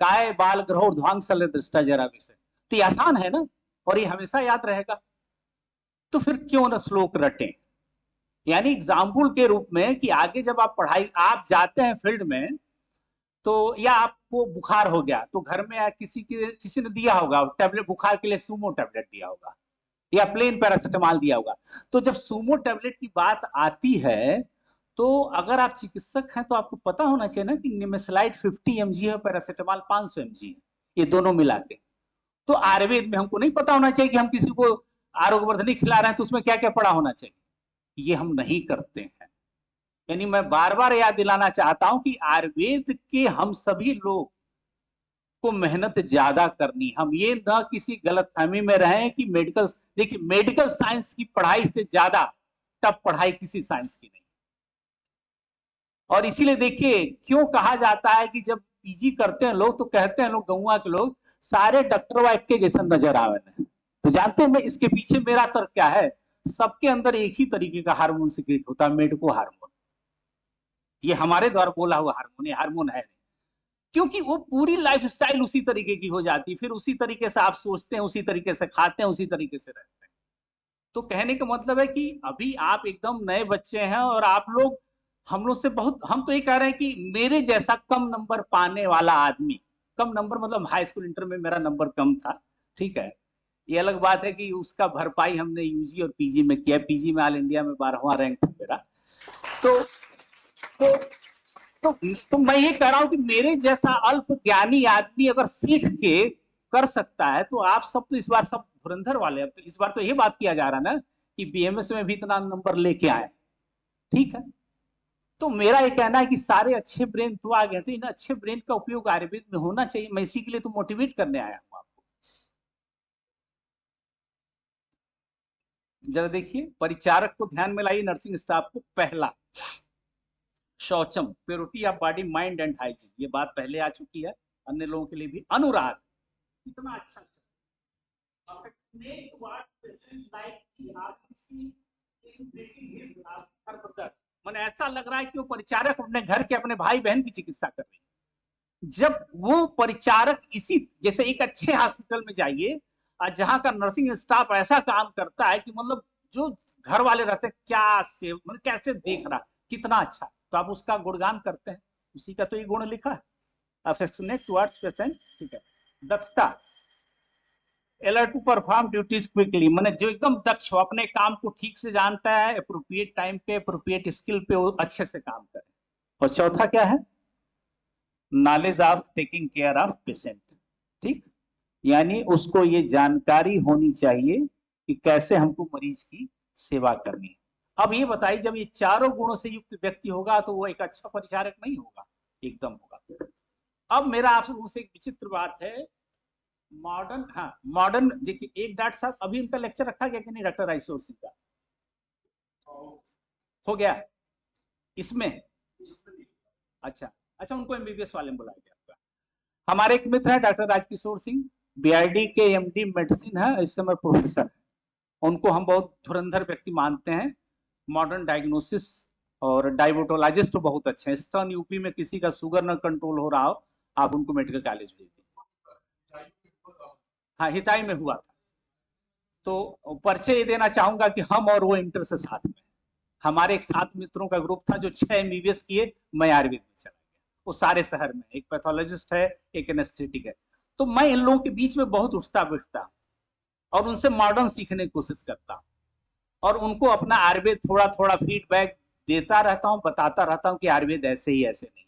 [SPEAKER 2] काय बाल ग्रह ध्वांसल दृष्टा जरा विषय। तो ये आसान है ना, और ये हमेशा याद रहेगा, तो फिर क्यों ना श्लोक रटें, यानी एग्जाम्पल के रूप में कि आगे जब आप पढ़ाई आप जाते हैं फील्ड में, तो या आपको बुखार हो गया तो घर में किसी ने दिया होगा टैबलेट, बुखार के लिए सूमो टैबलेट दिया होगा या प्लेन पैरासिटामॉल दिया होगा। तो जब सूमो टैबलेट की बात आती है, तो अगर आप चिकित्सक हैं तो आपको पता होना चाहिए ना कि निमेसलाइड 50 mg है, पैरासिटामॉल 500 mg है, ये दोनों मिला के। तो आयुर्वेद में हमको नहीं पता होना चाहिए कि हम किसी को आरोग्यवर्धनी खिला रहे हैं तो उसमें क्या क्या पड़ा होना चाहिए, ये हम नहीं करते हैं। यानी मैं बार बार याद दिलाना चाहता हूं कि आयुर्वेद के हम सभी लोग को मेहनत ज्यादा करनी, हम ये ना किसी गलतफहमी में रहें कि मेडिकल, देखिए मेडिकल साइंस की पढ़ाई से ज्यादा टफ पढ़ाई किसी साइंस की नहीं। और इसीलिए देखिए क्यों कहा जाता है कि जब पीजी करते हैं लोग तो कहते हैं लोग, गौवा के लोग, सारे डॉक्टर वाइफ के जैसे नजर आवे हैं। तो जानते हैं मैं इसके पीछे मेरा तर्क क्या है, सबके अंदर एक ही तरीके का हार्मोन सिक्रेट होता है, मेडको हार्मोन। ये हमारे द्वारा बोला हुआ हार्मोन, ये हार्मोन है, क्योंकि वो पूरी लाइफ स्टाइल उसी तरीके की हो जाती, फिर उसी तरीके से आप सोचते हैं, उसी तरीके से खाते हैं, उसी तरीके से रहते हैं। तो कहने का मतलब है कि अभी आप एकदम नए बच्चे हैं और आप लोग हम लोग से बहुत, हम तो ये कह रहे हैं कि मेरे जैसा कम नंबर पाने वाला आदमी, कम नंबर मतलब हाई स्कूल इंटर में मेरा नंबर कम था, ठीक है, ये अलग बात है कि उसका भरपाई हमने यूजी और पीजी में किया, पीजी में ऑल इंडिया में 12वां रैंक था मेरा। तो तो मैं ये कह रहा हूं कि मेरे जैसा अल्प ज्ञानी आदमी अगर सीख के कर सकता है, तो आप सब तो इस बार सब धुरंधर वाले, अब तो इस बार तो ये बात किया जा रहा है ना कि बीएमएस में भी इतना नंबर लेके आए, ठीक है। तो मेरा ये कहना है कि सारे अच्छे ब्रेन तो आ गए, तो इन अच्छे ब्रेन का उपयोग आयुर्वेद में होना चाहिए, मैं इसी के लिए तो मोटिवेट करने आया हूं आपको। जरा देखिए परिचारक को ध्यान में लाइए, नर्सिंग स्टाफ को, पहला शौचम, purity of body mind and hygiene, ये बात पहले आ चुकी है, अन्य लोगों के लिए भी। अनुराग, कितना अच्छा, मैंने ऐसा लग रहा है कि वो परिचारक अपने घर के अपने भाई बहन की चिकित्सा कर रहे हैं। जब वो परिचारक इसी जैसे एक अच्छे हॉस्पिटल में जाइए, जहां का नर्सिंग स्टाफ ऐसा काम करता है कि मतलब जो घर वाले रहते हैं क्या से मतलब कैसे देख रहा, कितना अच्छा, तो आप उसका गुणगान करते हैं, उसी का तो ये गुण लिखा है, अफेक्शनेट टुवर्ड्स पेशेंट, ठीक है। दक्षता, alert to perform duties quickly, माने जो एकदम दक्ष हो, अपने काम को ठीक से जानता है, अप्रोप्रिएट टाइम पे अप्रोप्रिएट स्किल पे वो अच्छे से काम करे। और चौथा क्या है, knowledge of taking care of patient, ठीक, यानी उसको ये जानकारी होनी चाहिए कि कैसे हमको मरीज की सेवा करनी है। अब ये बताइए जब ये चारों गुणों से युक्त व्यक्ति होगा तो वो एक अच्छा परिचारक नहीं होगा, एकदम होगा। अब मेरा आपसे एक विचित्र बात है, मॉडर्न, हाँ मॉडर्न, देखिए एक डॉक्टर साहब अभी उनका लेक्चर रखा गया कि नहीं, डॉक्टर आइसोर सिंह का हो गया इसमें, अच्छा अच्छा, उनको एमबीबीएस वाले में बुलाया गया आपका। हमारे एक मित्र है डॉक्टर राजकिशोर सिंह, बीआईडी के एमडी मेडिसिन है, इस समय प्रोफेसर है। उनको हम बहुत धुरंधर व्यक्ति मानते हैं, मॉडर्न डायग्नोसिस और डायबिटोलॉजिस्ट बहुत अच्छे हैं। ईस्टर्न यूपी में किसी का शुगर न कंट्रोल हो रहा हो, आप उनको मेडिकल कॉलेज भेज दीजिए। हाँ, हिताई में हुआ था। तो परिचय ये देना चाहूंगा कि हम और वो इंटर से साथ में, हमारे एक 7 मित्रों का ग्रुप था जो 6 एमबीबीएस किए, मैं आयुर्वेद में चला गया। वो सारे शहर में, एक पैथोलॉजिस्ट है, एक एनेस्थेटिक है। तो मैं इन लोगों के बीच में बहुत उठता बैठता और उनसे मॉडर्न सीखने की कोशिश करता हूँ, और उनको अपना आयुर्वेद थोड़ा थोड़ा फीडबैक देता रहता हूँ, बताता रहता हूँ कि आयुर्वेद ऐसे ही ऐसे नहीं।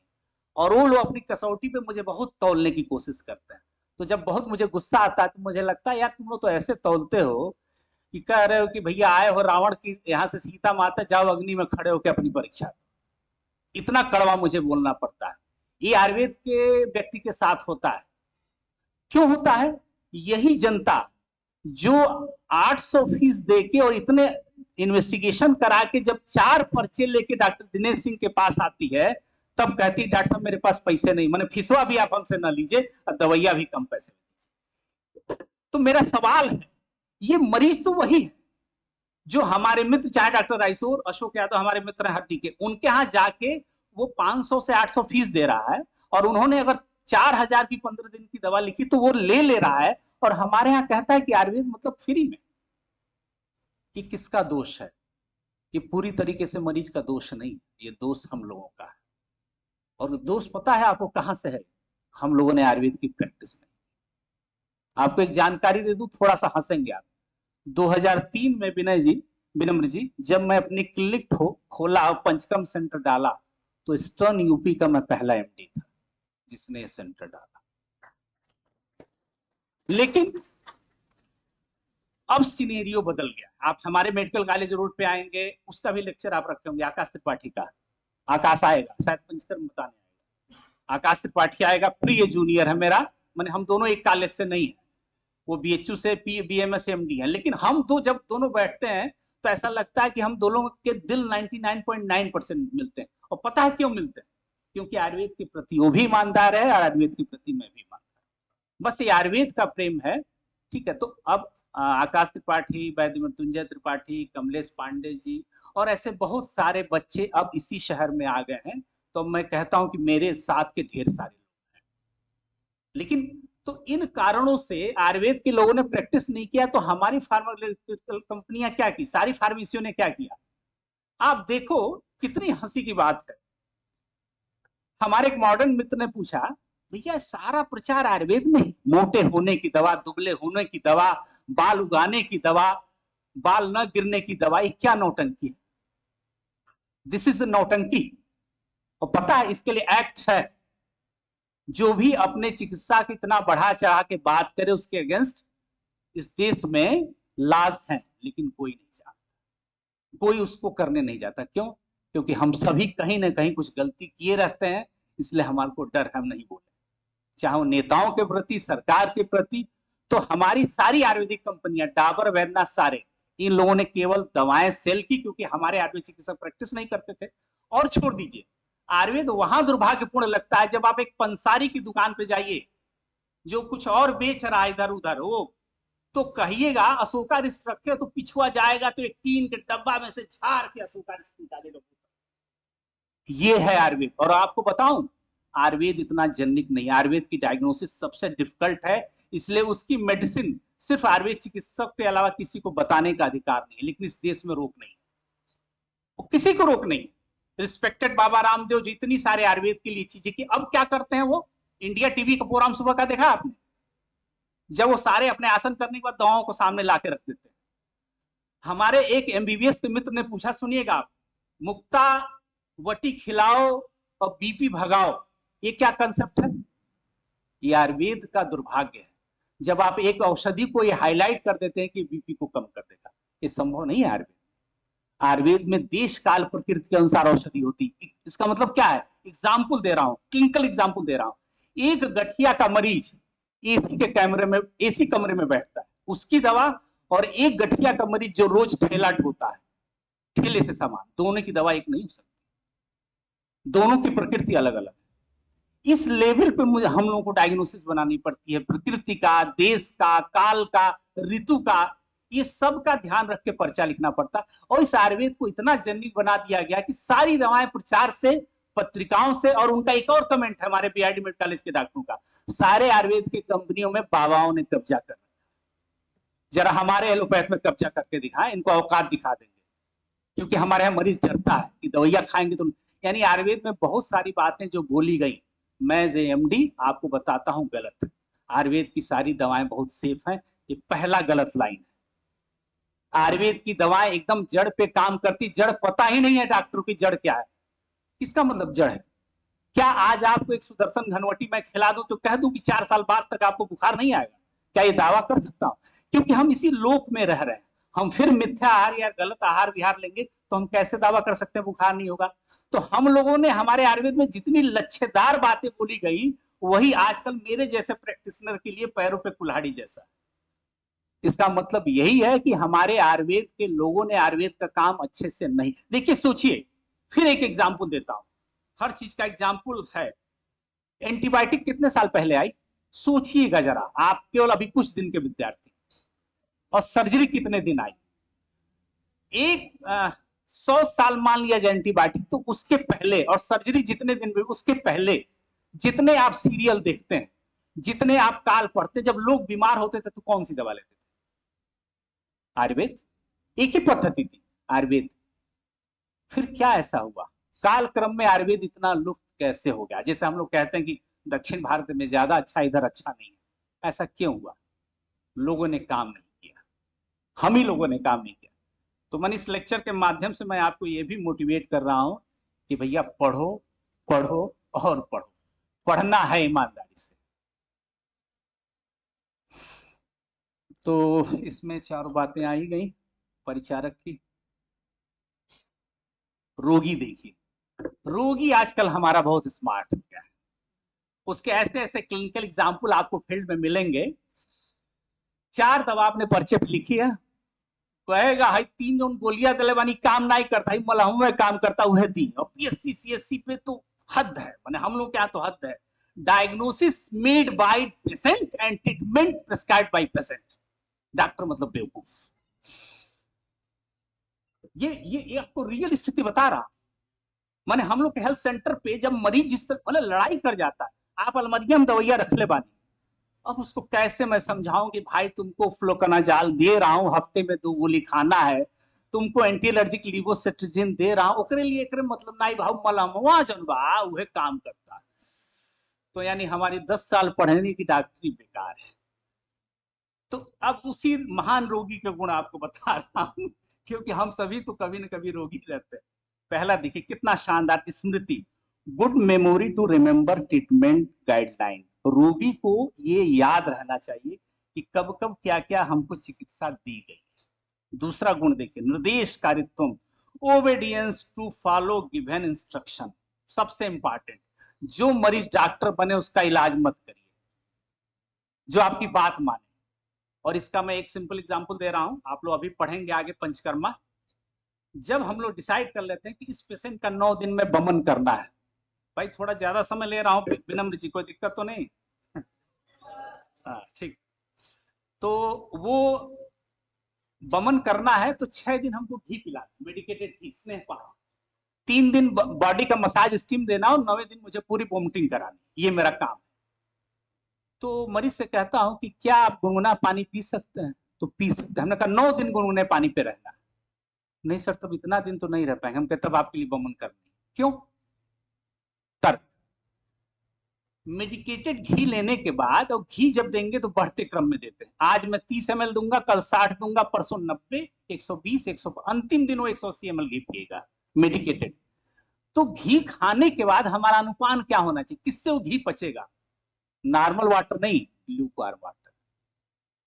[SPEAKER 2] और वो लोग अपनी कसौटी पे मुझे बहुत तौलने की कोशिश करते हैं। तो जब बहुत मुझे गुस्सा आता है तो मुझे लगता है यार तुम लोग तो ऐसे तौलते हो कि कह रहे हो कि भैया आए हो रावण की यहाँ से सीता माता, जाओ अग्नि में खड़े होकर अपनी परीक्षा। इतना कड़वा मुझे बोलना पड़ता है। ये आयुर्वेद के व्यक्ति के साथ होता है। क्यों होता है? यही जनता जो 800 फीस देके और इतने इन्वेस्टिगेशन करा के जब 4 पर्चे लेके डॉक्टर दिनेश सिंह के पास आती है, तब कहती डॉक्टर साहब मेरे पास पैसे नहीं, मैंने फीसवा भी आप हमसे ना लीजिए और दवाइयां भी कम पैसे में दीजिए। तो मेरा सवाल है, ये मरीज तो वही है जो हमारे मित्र, चाहे डॉक्टर राइसोर, अशोक यादव हमारे मित्र हैं हड्डी के, उनके यहाँ जाके वो 500 से 800 फीस दे रहा है, और उन्होंने अगर 4000 की 15 दिन की दवा लिखी तो वो ले रहा है, और हमारे यहाँ कहता है कि आयुर्वेद मतलब फ्री में। ये किसका दोष है? ये पूरी तरीके से मरीज का दोष नहीं, ये दोष हम लोगों का है। और दोष पता है आपको कहां से है? हम लोगों ने आयुर्वेद की प्रैक्टिस नहीं। आपको एक जानकारी दे दूं, थोड़ा सा हंसेंगे आप। 2003 में विनम्र जी, जब मैं अपनी क्लिनिक खोला और पंचकम सेंटर डाला, तो ईस्टर्न यूपी का मैं पहला एमडी था जिसने ये सेंटर डाला। लेकिन अब सिनेरियो बदल गया। आप हमारे मेडिकल कॉलेज रोड पे आएंगे, उसका भी लेक्चर आप रखे होंगे, आकाश त्रिपाठी का। आकाश आएगा, शायद पंचकर्म बताने आएगा। आकाश त्रिपाठी आएगा, प्रिय जूनियर है मेरा, मैंने हम दोनों एक कॉलेज से नहीं है, वो बीएचयू से बीएमएस एमडी है। लेकिन हम दो जब दोनों बैठते हैं तो ऐसा लगता है कि हम दोनों के दिल 99.9% मिलते हैं। और पता है क्यों मिलते हैं? क्योंकि आयुर्वेद के प्रति वो भी ईमानदार है और आयुर्वेद के प्रति मैं भी ईमानदार। बस ये आयुर्वेद का प्रेम है। ठीक है, तो अब आकाश त्रिपाठी, वैद्य मृत्युंजय त्रिपाठी, कमलेश पांडे जी और ऐसे बहुत सारे बच्चे अब इसी शहर में आ गए हैं। तो मैं कहता हूं कि मेरे साथ के ढेर सारे लोग हैं। लेकिन तो इन कारणों से आयुर्वेद के लोगों ने प्रैक्टिस नहीं किया, तो हमारी फार्मास्यूटिकल कंपनियां क्या की, सारी फार्मेसियों ने क्या किया? आप देखो कितनी हंसी की बात है। हमारे एक मॉडर्न मित्र ने पूछा, भैया सारा प्रचार आयुर्वेद में, मोटे होने की दवा, दुबले होने की दवा, बाल उगाने की दवा, बाल न गिरने की दवा, ये क्या नौटंकी है? दिस इज नौटंकी। और पता है इसके लिए एक्ट है। जो भी अपने चिकित्सा की इतना बढ़ा चढ़ा के बात करे उसके अगेंस्ट इस देश में लाज हैं, लेकिन कोई नहीं चाहता, कोई उसको करने नहीं जाता। क्यों? क्योंकि हम सभी कहीं ना कहीं कुछ गलती किए रहते हैं, इसलिए हमारे को डर, हम नहीं बोले, चाहे वो नेताओं के प्रति, सरकार के प्रति। तो हमारी सारी आयुर्वेदिक कंपनियां, डाबर, वैद्यनाथ, सारे इन लोगों ने केवल दवाएं सेल की, क्योंकि हमारे आयुर्वेद चिकित्सक प्रैक्टिस नहीं करते थे। और छोड़ दीजिए, आयुर्वेद वहां दुर्भाग्यपूर्ण लगता है जब आप एक पंसारी की दुकान पे जाइए जो कुछ और बेच रहा है इधर उधर, वो तो कहिएगा अशोका रिस्ट रखे, तो पिछुआ जाएगा तो एक टीन के डब्बा में से झाड़ के अशोका रिस्ट निकालेगा। ये है आयुर्वेद। और आपको बताऊं, आयुर्वेद इतना जेनिक नहीं, आयुर्वेद की डायग्नोसिस सबसे डिफिकल्ट है, इसलिए उसकी मेडिसिन सिर्फ आयुर्वेद चिकित्सक के अलावा किसी को बताने का अधिकार नहीं है। लेकिन इस देश में रोक नहीं, वो किसी को रोक नहीं। रिस्पेक्टेड बाबा रामदेव जी इतनी सारे आयुर्वेद के लिए चीजें की, अब क्या करते हैं वो? इंडिया टीवी का प्रोग्राम सुबह का देखा आपने? जब वो सारे अपने आसन करने के बाद दवाओं को सामने ला के रख देते हैं। हमारे एक एमबीबीएस के मित्र ने पूछा, सुनिएगा आप, मुक्ता वटी खिलाओ और बीपी भगाओ, ये क्या कंसेप्ट है? ये आयुर्वेद का दुर्भाग्य है। जब आप एक औषधि को ये हाईलाइट कर देते हैं कि बीपी को कम कर देगा, ये संभव नहीं है। आयुर्वेद, आयुर्वेद में देश काल प्रकृति के अनुसार औषधि होती। इसका मतलब क्या है? एग्जाम्पल दे रहा हूं, क्लिनिकल एग्जाम्पल दे रहा हूं। एक गठिया का मरीज एसी कमरे में बैठता है, उसकी दवा, और एक गठिया का मरीज जो रोज ठेला ढोता है, ठेले से सामान, दोनों की दवा एक नहीं हो सकती। दोनों की प्रकृति अलग अलग है। इस लेवल पे मुझे हम लोगों को डायग्नोसिस बनानी पड़ती है, प्रकृति का, देश का, काल का, ऋतु का, ये सब का ध्यान रख के पर्चा लिखना पड़ता। और इस आयुर्वेद को इतना जेन्युइन बना दिया गया कि सारी दवाएं प्रचार से, पत्रिकाओं से, और उनका एक और कमेंट है हमारे बीआईडी मेडिकल कॉलेज के डॉक्टरों का, सारे आयुर्वेद की कंपनियों में बाबाओं ने कब्जा कर, जरा हमारे एलोपैथ में कब्जा करके दिखाएं, इनको औकात दिखा देंगे, क्योंकि हमारे यहाँ मरीज डरता है कि दवाइयां खाएंगे तो। यानी आयुर्वेद में बहुत सारी बातें जो बोली गई, मैं एज एमडी आपको बताता हूं गलत। आयुर्वेद की सारी दवाएं बहुत सेफ हैं, ये पहला गलत लाइन है। आयुर्वेद की दवाएं एकदम जड़ पे काम करती, जड़ पता ही नहीं है डॉक्टर की जड़ क्या है। किसका मतलब जड़ है? क्या आज आपको एक सुदर्शन घनवटी मैं खिला दूं तो कह दूं कि 4 साल बाद तक आपको बुखार नहीं आएगा? क्या ये दावा कर सकता हूं? क्योंकि हम इसी लोक में रह रहे हैं। हम फिर मिथ्या आहार या गलत आहार विहार लेंगे तो हम कैसे दावा कर सकते हैं बुखार नहीं होगा? तो हम लोगों ने, हमारे आयुर्वेद में जितनी लच्छेदार बातें बोली गई, वही आजकल मेरे जैसे प्रैक्टिशनर के लिए पैरों पे कुल्हाड़ी जैसा। इसका मतलब यही है कि हमारे आयुर्वेद के लोगों ने आयुर्वेद का काम अच्छे से नहीं। देखिए, सोचिए, फिर एक एग्जाम्पल देता हूं, हर चीज का एग्जाम्पल है। एंटीबायोटिक कितने साल पहले आई? सोचिएगा जरा, आप केवल अभी कुछ दिन के विद्यार्थी। और सर्जरी कितने दिन आई? 100 साल मान लिया जाए एंटीबायोटिक, तो उसके पहले, और सर्जरी जितने दिन में, उसके पहले जितने आप सीरियल देखते हैं, जितने आप काल पढ़ते, जब लोग बीमार होते थे तो कौन सी दवा लेते थे? आयुर्वेद। एक ही पद्धति थी, आयुर्वेद। फिर क्या ऐसा हुआ? काल क्रम में आयुर्वेद इतना लुप्त कैसे हो गया? जैसे हम लोग कहते हैं कि दक्षिण भारत में ज्यादा अच्छा, इधर अच्छा नहीं है। ऐसा क्यों हुआ? लोगों ने काम नहीं किया, हम ही लोगों ने काम नहीं किया। तो मैंने इस लेक्चर के माध्यम से मैं आपको ये भी मोटिवेट कर रहा हूं कि भैया पढ़ो, पढ़ो और पढ़ो। पढ़ना है ईमानदारी से। तो इसमें 4 बातें आई गई परिचारक की। रोगी देखिए, रोगी आजकल हमारा बहुत स्मार्ट हो गया है। उसके ऐसे ऐसे क्लिनिकल एग्जाम्पल आपको फील्ड में मिलेंगे। 4 दवा आपने पर्चे पे लिखी है, कहेगा हाई 3 जोन गोलियां दिले बानी काम नहीं करता, ही मलहम में काम करता हुए दी। और पीएससी सीएससी पे तो हद है, माने हम लोग क्या तो हद है। Diagnosis made by patient and treatment prescribed bye patient. Doctor मतलब बेवकूफ। ये आपको रियल स्थिति बता रहा। माने हम लोग के हेल्थ सेंटर पे जब मरीज जिस तरह मतलब लड़ाई कर जाता है, आप अलमरिया में दवाइयां रख ले बानी, अब उसको कैसे मैं समझाऊं कि भाई तुमको फ्लोकनाजाल दे रहा हूं, हफ्ते में 2 गोली खाना है, तुमको एंटी एलर्जिक लिवोसेट्रिजिन दे रहा हूं, ओकरे लिए एकरे मतलब नहीं भाव मलमवा जन बा उहे काम करता है। तो यानी हमारी 10 साल पढ़ने की डॉक्टरी बेकार है। तो अब उसी महान रोगी के गुण आपको बता रहा हूं, क्योंकि हम सभी तो कभी न कभी रोगी रहते हैं। पहला देखिए कितना शानदार स्मृति, good memory to remember treatment guideline. रोगी को ये याद रहना चाहिए कि कब कब क्या क्या हमको चिकित्सा दी गई। दूसरा गुण देखिए, निर्देशकारित्व, ओबेडियंस टू फॉलो गिवन इंस्ट्रक्शन। सबसे इंपॉर्टेंट, जो मरीज डॉक्टर बने उसका इलाज मत करिए, जो आपकी बात माने। और इसका मैं एक सिंपल एग्जांपल दे रहा हूं, आप लोग अभी पढ़ेंगे आगे पंचकर्मा। जब हम लोग डिसाइड कर लेते हैं कि इस पेशेंट का 9 दिन में बमन करना है, भाई थोड़ा ज्यादा समय ले रहा हूं विनम्र जी, कोई दिक्कत तो नहीं? ठीक। तो वो बमन करना है तो 6 दिन हमको घी पिला, मेडिकेटेड घी, स्नेह पान। 3 दिन बॉडी का मसाज स्टीम देना और 9वें दिन मुझे पूरी वोमिटिंग करानी, ये मेरा काम है। तो मरीज से कहता हूं कि क्या आप गुनगुना पानी पी सकते हैं? तो पी सकते हैं। हमने कहा 9 दिन गुनगुने पानी पे रहना। नहीं सर, तब इतना दिन तो नहीं रह पाएंगे। हम कहते तब आपके लिए बमन करनी। क्यों? तर्क, मेडिकेटेड घी लेने के बाद, और घी जब देंगे तो बढ़ते क्रम में देते हैं। आज मैं 30 ml दूंगा, कल 60 दूंगा, परसों 90, 120, 100, अंतिम दिन वो 180 ml घी पिएगा मेडिकेटेड। तो घी खाने के बाद हमारा अनुपान क्या होना चाहिए? किससे वो घी पचेगा? नॉर्मल वाटर नहीं, ल्यूकवार्म वाटर।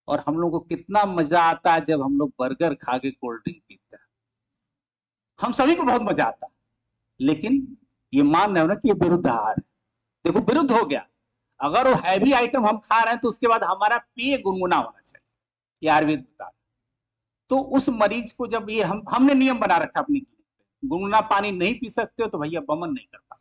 [SPEAKER 2] और हम लोग को कितना मजा आता है जब हम लोग बर्गर खा के कोल्ड ड्रिंक पीते हैं। हम सभी को बहुत मजा आता है, लेकिन ये मान रहे हो ना कि ये विरुद्ध आहार है। देखो विरुद्ध हो गया। अगर वो हैवी आइटम हम खा रहे हैं तो उसके बाद हमारा पेय गुनगुना होना चाहिए, ये आयुर्वेद बता। तो उस मरीज को जब ये हमने नियम बना रखा अपनी क्लिनिक पे, गुनगुना पानी नहीं पी सकते हो तो भैया बमन नहीं कर पाए।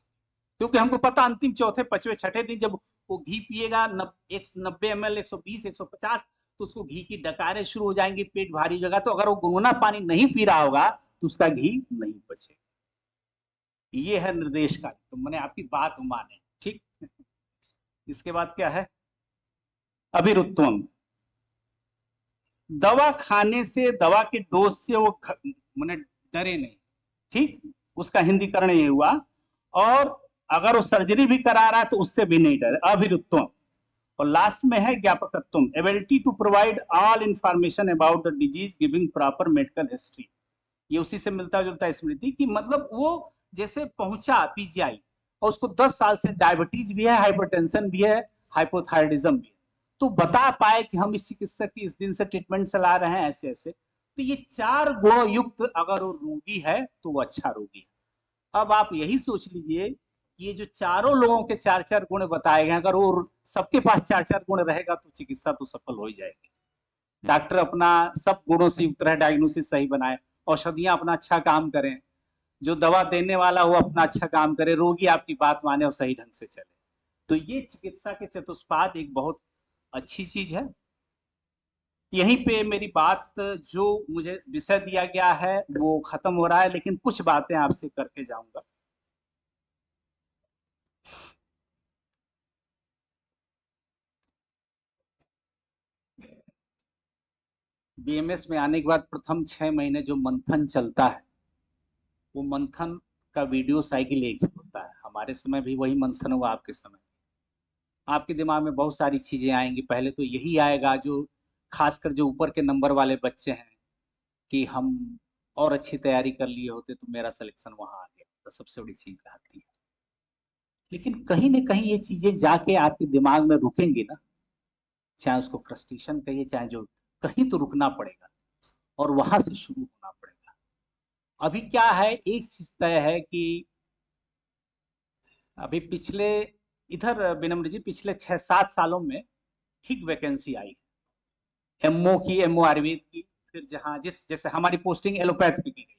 [SPEAKER 2] क्योंकि हमको पता अंतिम चौथे पांचवें छठे दिन जब वो घी पिएगा 90 ml 120 150, तो उसको घी की डकारें शुरू हो जाएंगी, पेट भारी हो जाएगा। तो अगर वो गुनगुना पानी नहीं पी रहा होगा तो उसका घी नहीं बचेगा। ये है निर्देश का, तो मैंने आपकी बात माने, ठीक। इसके बाद क्या है, अभिरुत्वम। दवा खाने से, दवा के डोज से वो मैंने डरे नहीं, ठीक, उसका हिंदीकरण ये हुआ। और अगर वो सर्जरी भी करा रहा है तो उससे भी नहीं डरे, अभिरुत्वम। और लास्ट में है ज्ञापकत्वम, ability to provide all information about the disease giving proper medical history. ये उसी से मिलता जुलता स्मृति की, मतलब वो जैसे पहुंचा पीजीआई और उसको 10 साल से डायबिटीज भी है, हाइपरटेंशन भी है, हाइपोथायराइडिज्म भी है, तो बता पाए कि हम इस चिकित्सक की इस दिन से ट्रीटमेंट चला रहे हैं ऐसे ऐसे। तो ये 4 गुण युक्त अगर वो रोगी है तो वो अच्छा रोगी है। अब आप यही सोच लीजिए, ये जो चारों लोगों के 4-4 गुण बताए गए, अगर वो सबके पास 4-4 गुण रहेगा तो चिकित्सा तो सफल हो ही जाएगी। डॉक्टर अपना सब गुणों से युक्त रहे, डायग्नोसिस सही बनाए, औषधियां अपना अच्छा काम करें, जो दवा देने वाला वो अपना अच्छा काम करे, रोगी आपकी बात माने और सही ढंग से चले। तो ये चिकित्सा के चतुष्पाद एक बहुत अच्छी चीज है। यहीं पे मेरी बात, जो मुझे विषय दिया गया है वो खत्म हो रहा है, लेकिन कुछ बातें आपसे करके जाऊंगा। बीएमएस में आने के बाद प्रथम 6 महीने जो मंथन चलता है, वो मंथन का वीडियो साइकिल एक ही होता है। हमारे समय भी वही मंथन हुआ, आपके समय आपके दिमाग में बहुत सारी चीजें आएंगी। पहले तो यही आएगा, जो खासकर जो ऊपर के नंबर वाले बच्चे हैं, कि हम और अच्छी तैयारी कर लिए होते तो मेरा सिलेक्शन वहां आ गया, तो सबसे बड़ी चीज आती है। लेकिन कहीं ना कहीं ये चीजें जाके आपके दिमाग में रुकेंगी ना, चाहे उसको फ्रस्ट्रेशन कहिए, चाहे जो, कहीं तो रुकना पड़ेगा और वहां से शुरू होना पड़ेगा। अभी क्या है, एक चीज तय है कि अभी पिछले, इधर विनम्र जी, पिछले 6-7 सालों में ठीक वैकेंसी आई, एमओ की, एमओ आयुर्वेद की, फिर जहां जिस जैसे हमारी पोस्टिंग एलोपैथ पे की गई,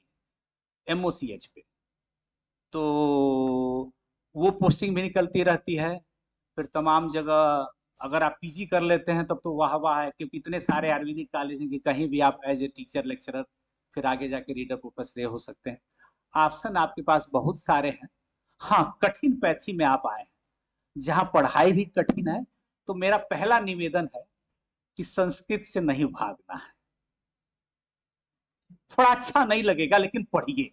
[SPEAKER 2] एमओसीएच पे, तो वो पोस्टिंग भी निकलती रहती है। फिर तमाम जगह अगर आप पीजी कर लेते हैं तब तो वाह वाह है, क्योंकि इतने सारे आयुर्वेदिक कॉलेज हैं कि कहीं भी आप एज ए टीचर, लेक्चरर, फिर आगे जाके रीडर प्रोफेसर हो सकते हैं। ऑप्शन आपके पास बहुत सारे हैं। हाँ, कठिन पैथी में आप आए हैं जहां पढ़ाई भी कठिन है, तो मेरा पहला निवेदन है कि संस्कृत से नहीं भागना है। थोड़ा अच्छा नहीं लगेगा लेकिन पढ़िए,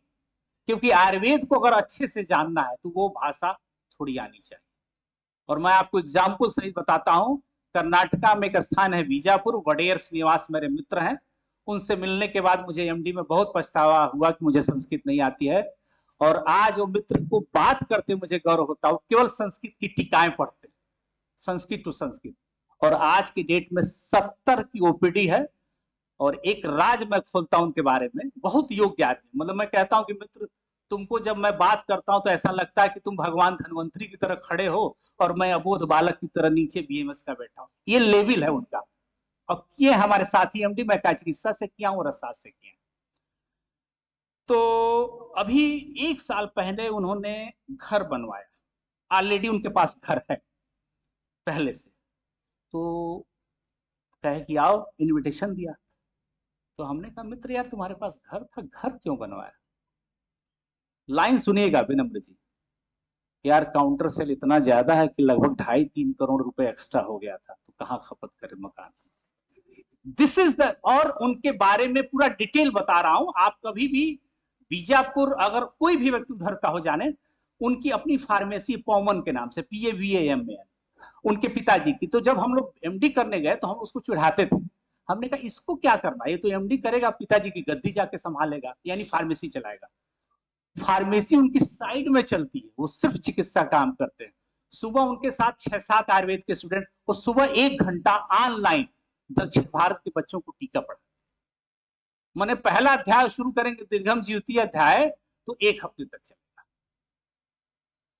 [SPEAKER 2] क्योंकि आयुर्वेद को अगर अच्छे से जानना है तो वो भाषा थोड़ी आनी चाहिए। और मैं आपको एग्जाम्पल सहित बताता हूँ, कर्नाटका में एक स्थान है बीजापुर, वडेयर श्रीनिवास मेरे मित्र हैं। उनसे मिलने के बाद मुझे एमडी में बहुत पछतावा हुआ कि मुझे संस्कृत नहीं आती है, और आज वो मित्र को बात करते मुझे गौरव होता है, केवल संस्कृत की टीकाएं पढ़ते, संस्कृत टू संस्कृत। और आज की डेट में 70 की ओपीडी है, और एक राज मैं खोलता हूं उनके बारे में, बहुत योग्य आदमी। मतलब मैं कहता हूं कि मित्र, तुमको जब मैं बात करता हूं तो ऐसा लगता है कि तुम भगवान धन्वंतरी की तरह खड़े हो और मैं अबोध बालक की तरह नीचे बीएमएस का बैठा हूं। ये लेवल है उनका। और ये हमारे साथी एमडी, मैं क्या चिकित्सा से किया हूं, रसास से किया। तो अभी 1 साल पहले उन्होंने घर बनवाया, ऑलरेडी उनके पास घर है पहले से, तो कहे कि आओ, इनविटेशन दिया। तो हमने कहा मित्र यार तुम्हारे पास घर था, घर क्यों बनवाया? लाइन सुनिएगा विनम्र जी, यार काउंटर सेल इतना ज्यादा है कि लगभग 2.5-3 करोड़ रुपए एक्स्ट्रा हो गया था, तो कहाँ खपत करे मकान। दिस इज द, और उनके बारे में पूरा डिटेल बता रहा हूं। आप कभी भी बीजापुर, अगर कोई भी व्यक्ति उधर का हो जाने, उनकी अपनी फार्मेसी पॉमन के नाम से, PAVAMAN, उनके पिताजी की। तो जब हम लोग एमडी करने गए तो हम उसको चिढ़ाते थे, हमने कहा इसको क्या करना, ये तो एमडी करेगा, पिताजी की गद्दी जाके संभालेगा, यानी फार्मेसी चलाएगा। फार्मेसी उनकी साइड में चलती है, वो सिर्फ चिकित्सा काम करते हैं। सुबह उनके साथ 6-7 आयुर्वेद के स्टूडेंट, वो सुबह 1 घंटा ऑनलाइन दक्षिण भारत के बच्चों को टीका पढ़ा। मैंने पहला अध्याय शुरू करेंगे दीर्घम ज्योति अध्याय, तो 1 हफ्ते तक चलेगा।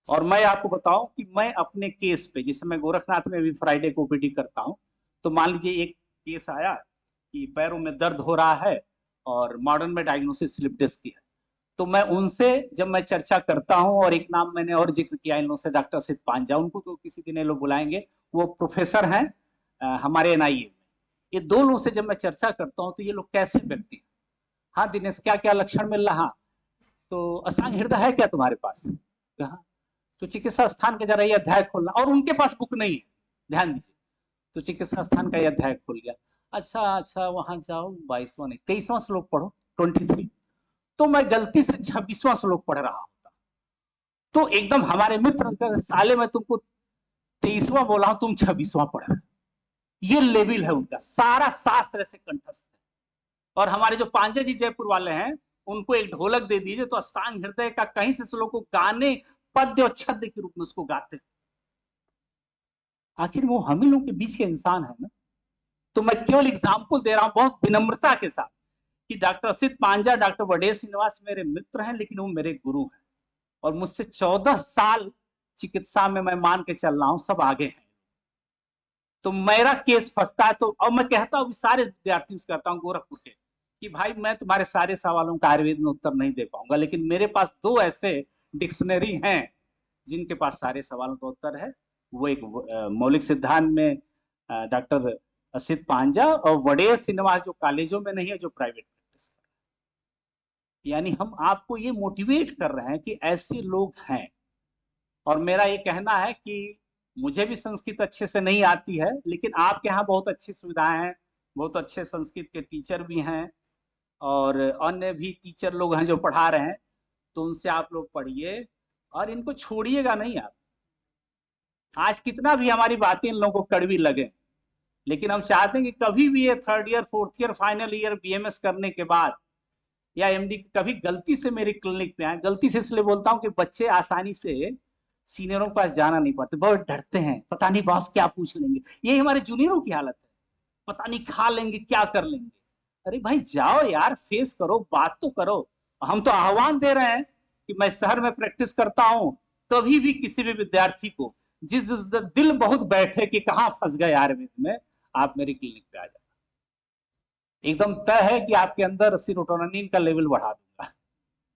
[SPEAKER 2] और मैं आपको बताऊं कि मैं अपने केस पे, जिसे मैं गोरखनाथ में भी फ्राइडे को ओपीडी करता हूं, तो मान लीजिए एक केस आया कि पैरों में दर्द हो रहा है और मॉडर्न में डायग्नोसिस स्लिप डिस्क की है, तो मैं उनसे जब मैं चर्चा करता हूं, और एक नाम मैंने और जिक्र किया इन लोगों से, डॉक्टर असित पांजा, उनको तो किसी दिन ये लोग बुलाएंगे, वो प्रोफेसर हैं हमारे एनआईए में। ये दो लोगों से जब मैं चर्चा करता हूं तो ये लोग कैसे व्यक्ति, हाँ दिनेश क्या क्या लक्षण मिल रहा, तो अष्टांग हृदय है क्या तुम्हारे पास, कहा तो चिकित्सा स्थान का जरा ये अध्याय खोलना, और उनके पास बुक नहीं है, ध्यान दीजिए, तो चिकित्सा स्थान का ये अध्याय खोल लिया, अच्छा अच्छा वहां जाओ 22वां नहीं 23वां श्लोक पढ़ो 23, तो मैं गलती से 26वां श्लोक पढ़ रहा होता, तो एकदम हमारे मित्र साले मैं तुमको 23वां बोला हूं, तुम 26वां पढ़ रहे, ये लेवल है उनका, सारा शास्त्र से कंठस्थ है। और हमारे जो पांजे जी जयपुर वाले हैं, उनको एक ढोलक दे दीजिए तो अष्टांग हृदय का कहीं से श्लोक को गाने, पद्य और छद्य के रूप में उसको गाते हैं। आखिर वो हम ही लोग के बीच के इंसान है ना। तो मैं केवल एग्जाम्पल दे रहा हूं बहुत विनम्रता के साथ कि डॉक्टर असित पांजा, डॉक्टर वडेर श्रीनिवास मेरे मित्र हैं, लेकिन वो मेरे गुरु हैं, और मुझसे 14 साल चिकित्सा में मैं मान के चल रहा हूं, सब आगे हैं। तो मेरा केस फंसता है तो, और मैं कहता हूं सारे विद्यार्थियों से कहता हूं गोरखपुर के, कि भाई मैं तुम्हारे सारे सवालों का आयुर्वेद में उत्तर नहीं दे पाऊंगा, लेकिन मेरे पास 2 ऐसे डिक्शनरी हैं जिनके पास सारे सवालों का उत्तर है। वो एक मौलिक सिद्धांत में डॉक्टर असित पांजा, और वडेर श्रीनिवास जो कॉलेजों में नहीं है, जो प्राइवेट प्रैक्टिस कर रहे हैं। यानी हम आपको ये मोटिवेट कर रहे हैं कि ऐसे लोग हैं। और मेरा ये कहना है कि मुझे भी संस्कृत अच्छे से नहीं आती है, लेकिन आपके यहाँ बहुत अच्छी सुविधाएं हैं, बहुत अच्छे संस्कृत के टीचर भी हैं, और अन्य भी टीचर लोग हैं जो पढ़ा रहे हैं, तो उनसे आप लोग पढ़िए और इनको छोड़िएगा नहीं आप। आज कितना भी हमारी बातें इन लोगों को कड़वी लगे, लेकिन हम चाहते हैं कि कभी भी ये 3rd year 4th year final year BMS करने के बाद या एमडी कभी गलती से मेरे क्लिनिक पे आए, गलती से इसलिए बोलता हूँ कि बच्चे आसानी से सीनियरों के पास जाना नहीं पड़ते, बहुत डरते हैं, पता नहीं बॉस क्या पूछ लेंगे, यही हमारे जूनियरों की हालत है, पता नहीं खा लेंगे क्या कर लेंगे। अरे भाई जाओ यार, फेस करो, बात तो करो। हम तो आह्वान दे रहे हैं कि मैं शहर में प्रैक्टिस करता हूं, कभी भी किसी भी विद्यार्थी को जिस दिल बहुत बैठे कि कहां फंस गए आयुर्वेद में, आप मेरी क्लिनिक पे आ जाओ, एकदम तय है कि आपके अंदर सीरोटोनिन का लेवल बढ़ा दूंगा,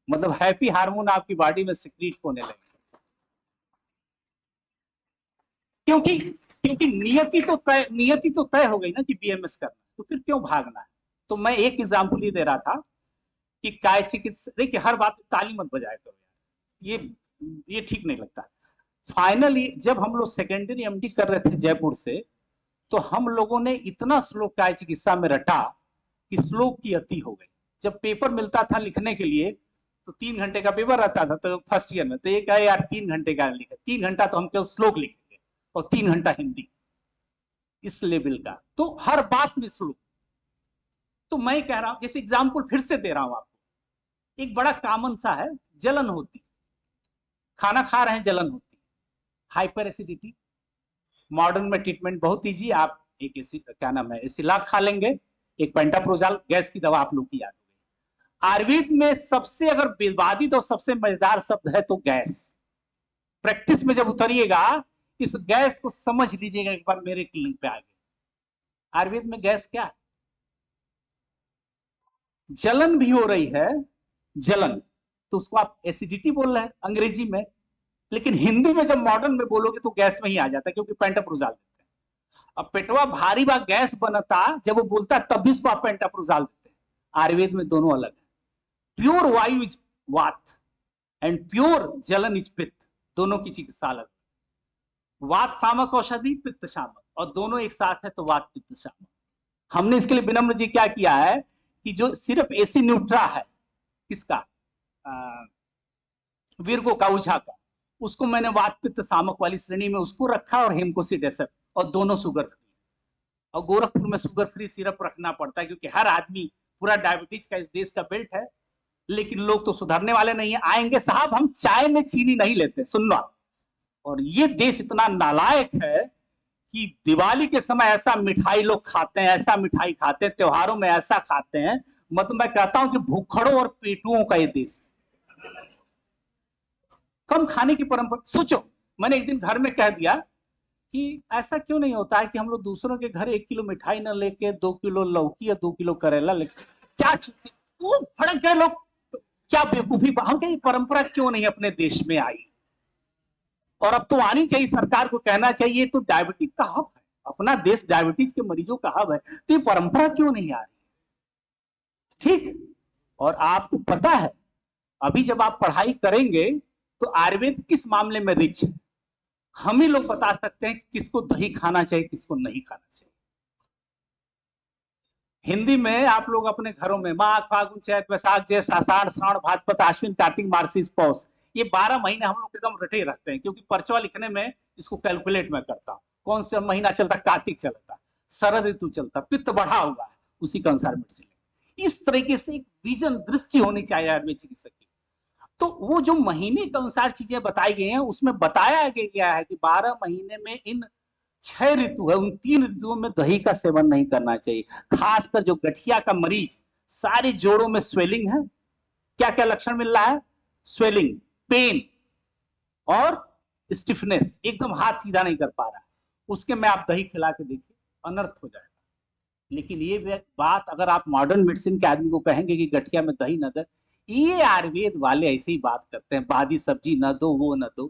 [SPEAKER 2] मतलब हैप्पी हार्मोन आपकी बॉडी में सिक्रीट होने लगेगा। क्योंकि क्योंकि नियति तो तय हो गई ना कि बीएमएस करना, तो फिर क्यों भागना है। तो मैं एक एग्जाम्पल ही दे रहा था कि काय चिकित्सा, देखिए हर बात ताली मत बजाया करो यार, ये ठीक नहीं लगता। फाइनली जब हम लोग सेकेंडरी एमडी कर रहे थे जयपुर से, तो हम लोगों ने इतना श्लोक काय चिकित्सा में रटा कि श्लोक की अति हो गई। जब पेपर मिलता था लिखने के लिए तो 3 घंटे का पेपर रहता था, तो फर्स्ट ईयर में तो ये कहे यार 3 घंटे का लिखे, 3 घंटा तो हम केवल श्लोक लिखेंगे और 3 घंटा हिंदी, इस लेवल का, तो हर बात में श्लोक। तो मैं कह रहा हूं, जैसे एग्जाम्पल फिर से दे रहा हूं आपको, एक बड़ा कॉमन सा है, जलन होती, खाना खा रहे हैं जलन होती, हाइपर एसिडिटी, मॉडर्न में ट्रीटमेंट बहुत ईजी, आप एक क्या नाम है एसिलाक खा लेंगे, एक पेंटाप्रोजाल, गैस की दवा आप लोग की याद हो गई। आयुर्वेद में सबसे अगर विवादित और सबसे मजेदार शब्द है तो गैस। प्रैक्टिस में जब उतरिएगा इस गैस को समझ लीजिएगा एक बार मेरे क्लिनिक पे आगे। आयुर्वेद में गैस क्या है? जलन भी हो रही है, जलन, तो उसको आप एसिडिटी बोल रहे हैं अंग्रेजी में, लेकिन हिंदी में जब मॉडर्न में बोलोगे तो गैस में ही आ जाता है, क्योंकि पेंटाप्रोजाल देते हैं। अब पेटवा भारी बा गैस बनता, जब वो बोलता है तब भी उसको आप पेंटाप्रोजाल देते हैं। आयुर्वेद में दोनों अलग है, प्योर वायु इज वात एंड प्योर जलन इज पित्त, दोनों की चिकित्सा अलग। वात शामक औषधि, पित्त शामक, और दोनों एक साथ है तो वात पित्त शामक। हमने इसके लिए विनम्र जी क्या किया है कि जो सिर्फ एसी न्यूट्रा है, किसका, वीरगो का, उझा का, उसको मैंने वात पित्त शामक वाली श्रेणी में उसको रखा, और हेमकोसिड एसएफ, और दोनों शुगर फ्री। और गोरखपुर में शुगर फ्री सिरप रखना पड़ता है, क्योंकि हर आदमी, पूरा डायबिटीज का इस देश का बेल्ट है, लेकिन लोग तो सुधरने वाले नहीं है। आएंगे साहब हम चाय में चीनी नहीं लेते, सुनना। और ये देश इतना नालायक है कि दिवाली के समय ऐसा मिठाई लोग खाते हैं, ऐसा मिठाई खाते हैं, त्योहारों में ऐसा खाते हैं, मतलब मैं कहता हूं कि भूखड़ों और पेटुओं का ये देश। कम खाने की परंपरा, सोचो मैंने एक दिन घर में कह दिया कि ऐसा क्यों नहीं होता है कि हम लोग दूसरों के घर 1 किलो मिठाई न लेके 2 किलो लौकी या 2 किलो करेला लेके, क्या वो भड़क गए लोग, क्या बेवकूफी, हम कहीं परंपरा क्यों नहीं अपने देश में आई? और अब तो आनी चाहिए, सरकार को कहना चाहिए। तो डायबिटीज का हब है अपना देश, डायबिटीज के मरीजों का हब है, तो ये परंपरा क्यों नहीं आ रही? ठीक। और आपको पता है, अभी जब आप पढ़ाई करेंगे तो आयुर्वेद किस मामले में रिच है, हम ही लोग बता सकते हैं कि किसको दही खाना चाहिए, किसको नहीं खाना चाहिए। हिंदी में आप लोग अपने घरों में माघ फागुन चैत वैशाख ज्येष्ठ आषाढ़ श्रावण भाद्रपद आश्विन कार्तिक मार्गशीर्ष पौष, ये 12 महीने हम लोग एकदम रटे रहते हैं, क्योंकि पर्चवा लिखने में इसको कैलकुलेट में करता हूं। कौन सा महीना चलता? कार्तिक चलता, शरद ऋतु चलता, पित्त बढ़ा हुआ है, उसी के अनुसार मेडिसिन। इस तरीके से एक विजन, दृष्टि होनी चाहिए आयुर्वेद चिकित्सक की। तो वो जो महीने के अनुसार चीजें बताई गई हैं, उसमें बताया गया है कि 12 महीने में इन 6 ऋतु है, उन 3 ऋतुओं में दही का सेवन नहीं करना चाहिए। खासकर जो गठिया का मरीज, सारे जोड़ों में स्वेलिंग है, क्या क्या लक्षण मिल रहा है? स्वेलिंग, पेन और स्टिफनेस, एकदम हाथ सीधा नहीं कर पा रहा है, उसके में आप दही खिला के देखिए, अनर्थ हो जाएगा। लेकिन ये बात अगर आप मॉडर्न मेडिसिन के आदमी को कहेंगे कि गठिया में दही न दे, ये आयुर्वेद वाले ऐसे ही बात करते हैं, बादी सब्जी न दो, वो न दो,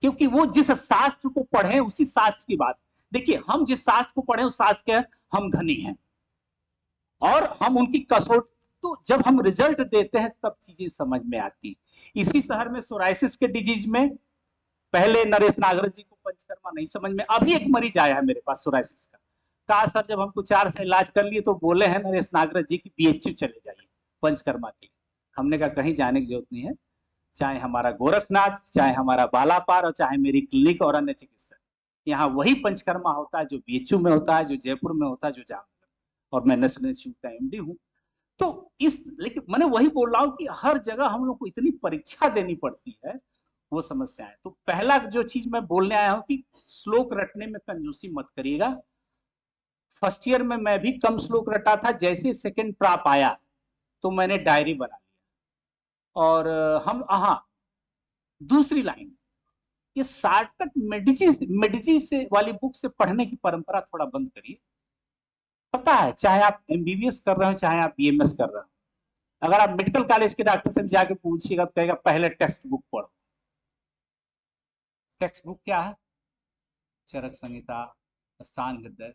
[SPEAKER 2] क्योंकि वो जिस शास्त्र को पढ़े उसी शास्त्र की बात। देखिए, हम जिस शास्त्र को पढ़े उस शास्त्र के हम धनी हैं और हम उनकी कसौट, तो जब हम रिजल्ट देते हैं तब चीजें समझ में आती। इसी शहर में सोराइसिस के डिजीज में पहले नरेश नागर जी को पंचकर्मा नहीं समझ में, अभी एक मरीज आया है मेरे पास सोराइसिस का, कहा सर जब हमको 4 से इलाज कर लिए तो बोले हैं नरेश नागरत जी की बीएचयू चले जाइए पंचकर्मा के। हमने कहा कहीं जाने की जरूरत नहीं है, चाहे हमारा गोरखनाथ, चाहे हमारा बालापार और चाहे मेरी क्लिनिक और अन्य चिकित्सक, यहाँ वही पंचकर्मा होता है जो बीएचयू में होता है, जो जयपुर में होता है, जो जामनगर, और मैं नेशनल इंस्टीट्यूट का एमडी हूँ। तो इस, लेकिन मैंने वही बोल रहा हूँ कि हर जगह हम लोग को इतनी परीक्षा देनी पड़ती है, वो समस्या है। तो पहला जो चीज मैं बोलने आया हूँ कि श्लोक रटने में कंजूसी मत करिएगा। फर्स्ट ईयर में मैं भी कम श्लोक रटा था, जैसे सेकंड प्राप आया तो मैंने डायरी बना लिया। और हम दूसरी लाइन, ये शॉर्टकट मेडिजी से वाली बुक से पढ़ने की परंपरा थोड़ा बंद करिए। पता है, चाहे आप एमबीबीएस कर रहे हो, चाहे आप बीएमएस कर रहे हो, अगर आप मेडिकल कॉलेज के डॉक्टर से जाके पूछिएगा तो कहेगा पहले टेक्स्ट बुक पढ़ो। टेक्स्ट बुक क्या है? चरक संहिता, अष्टांग हृदय।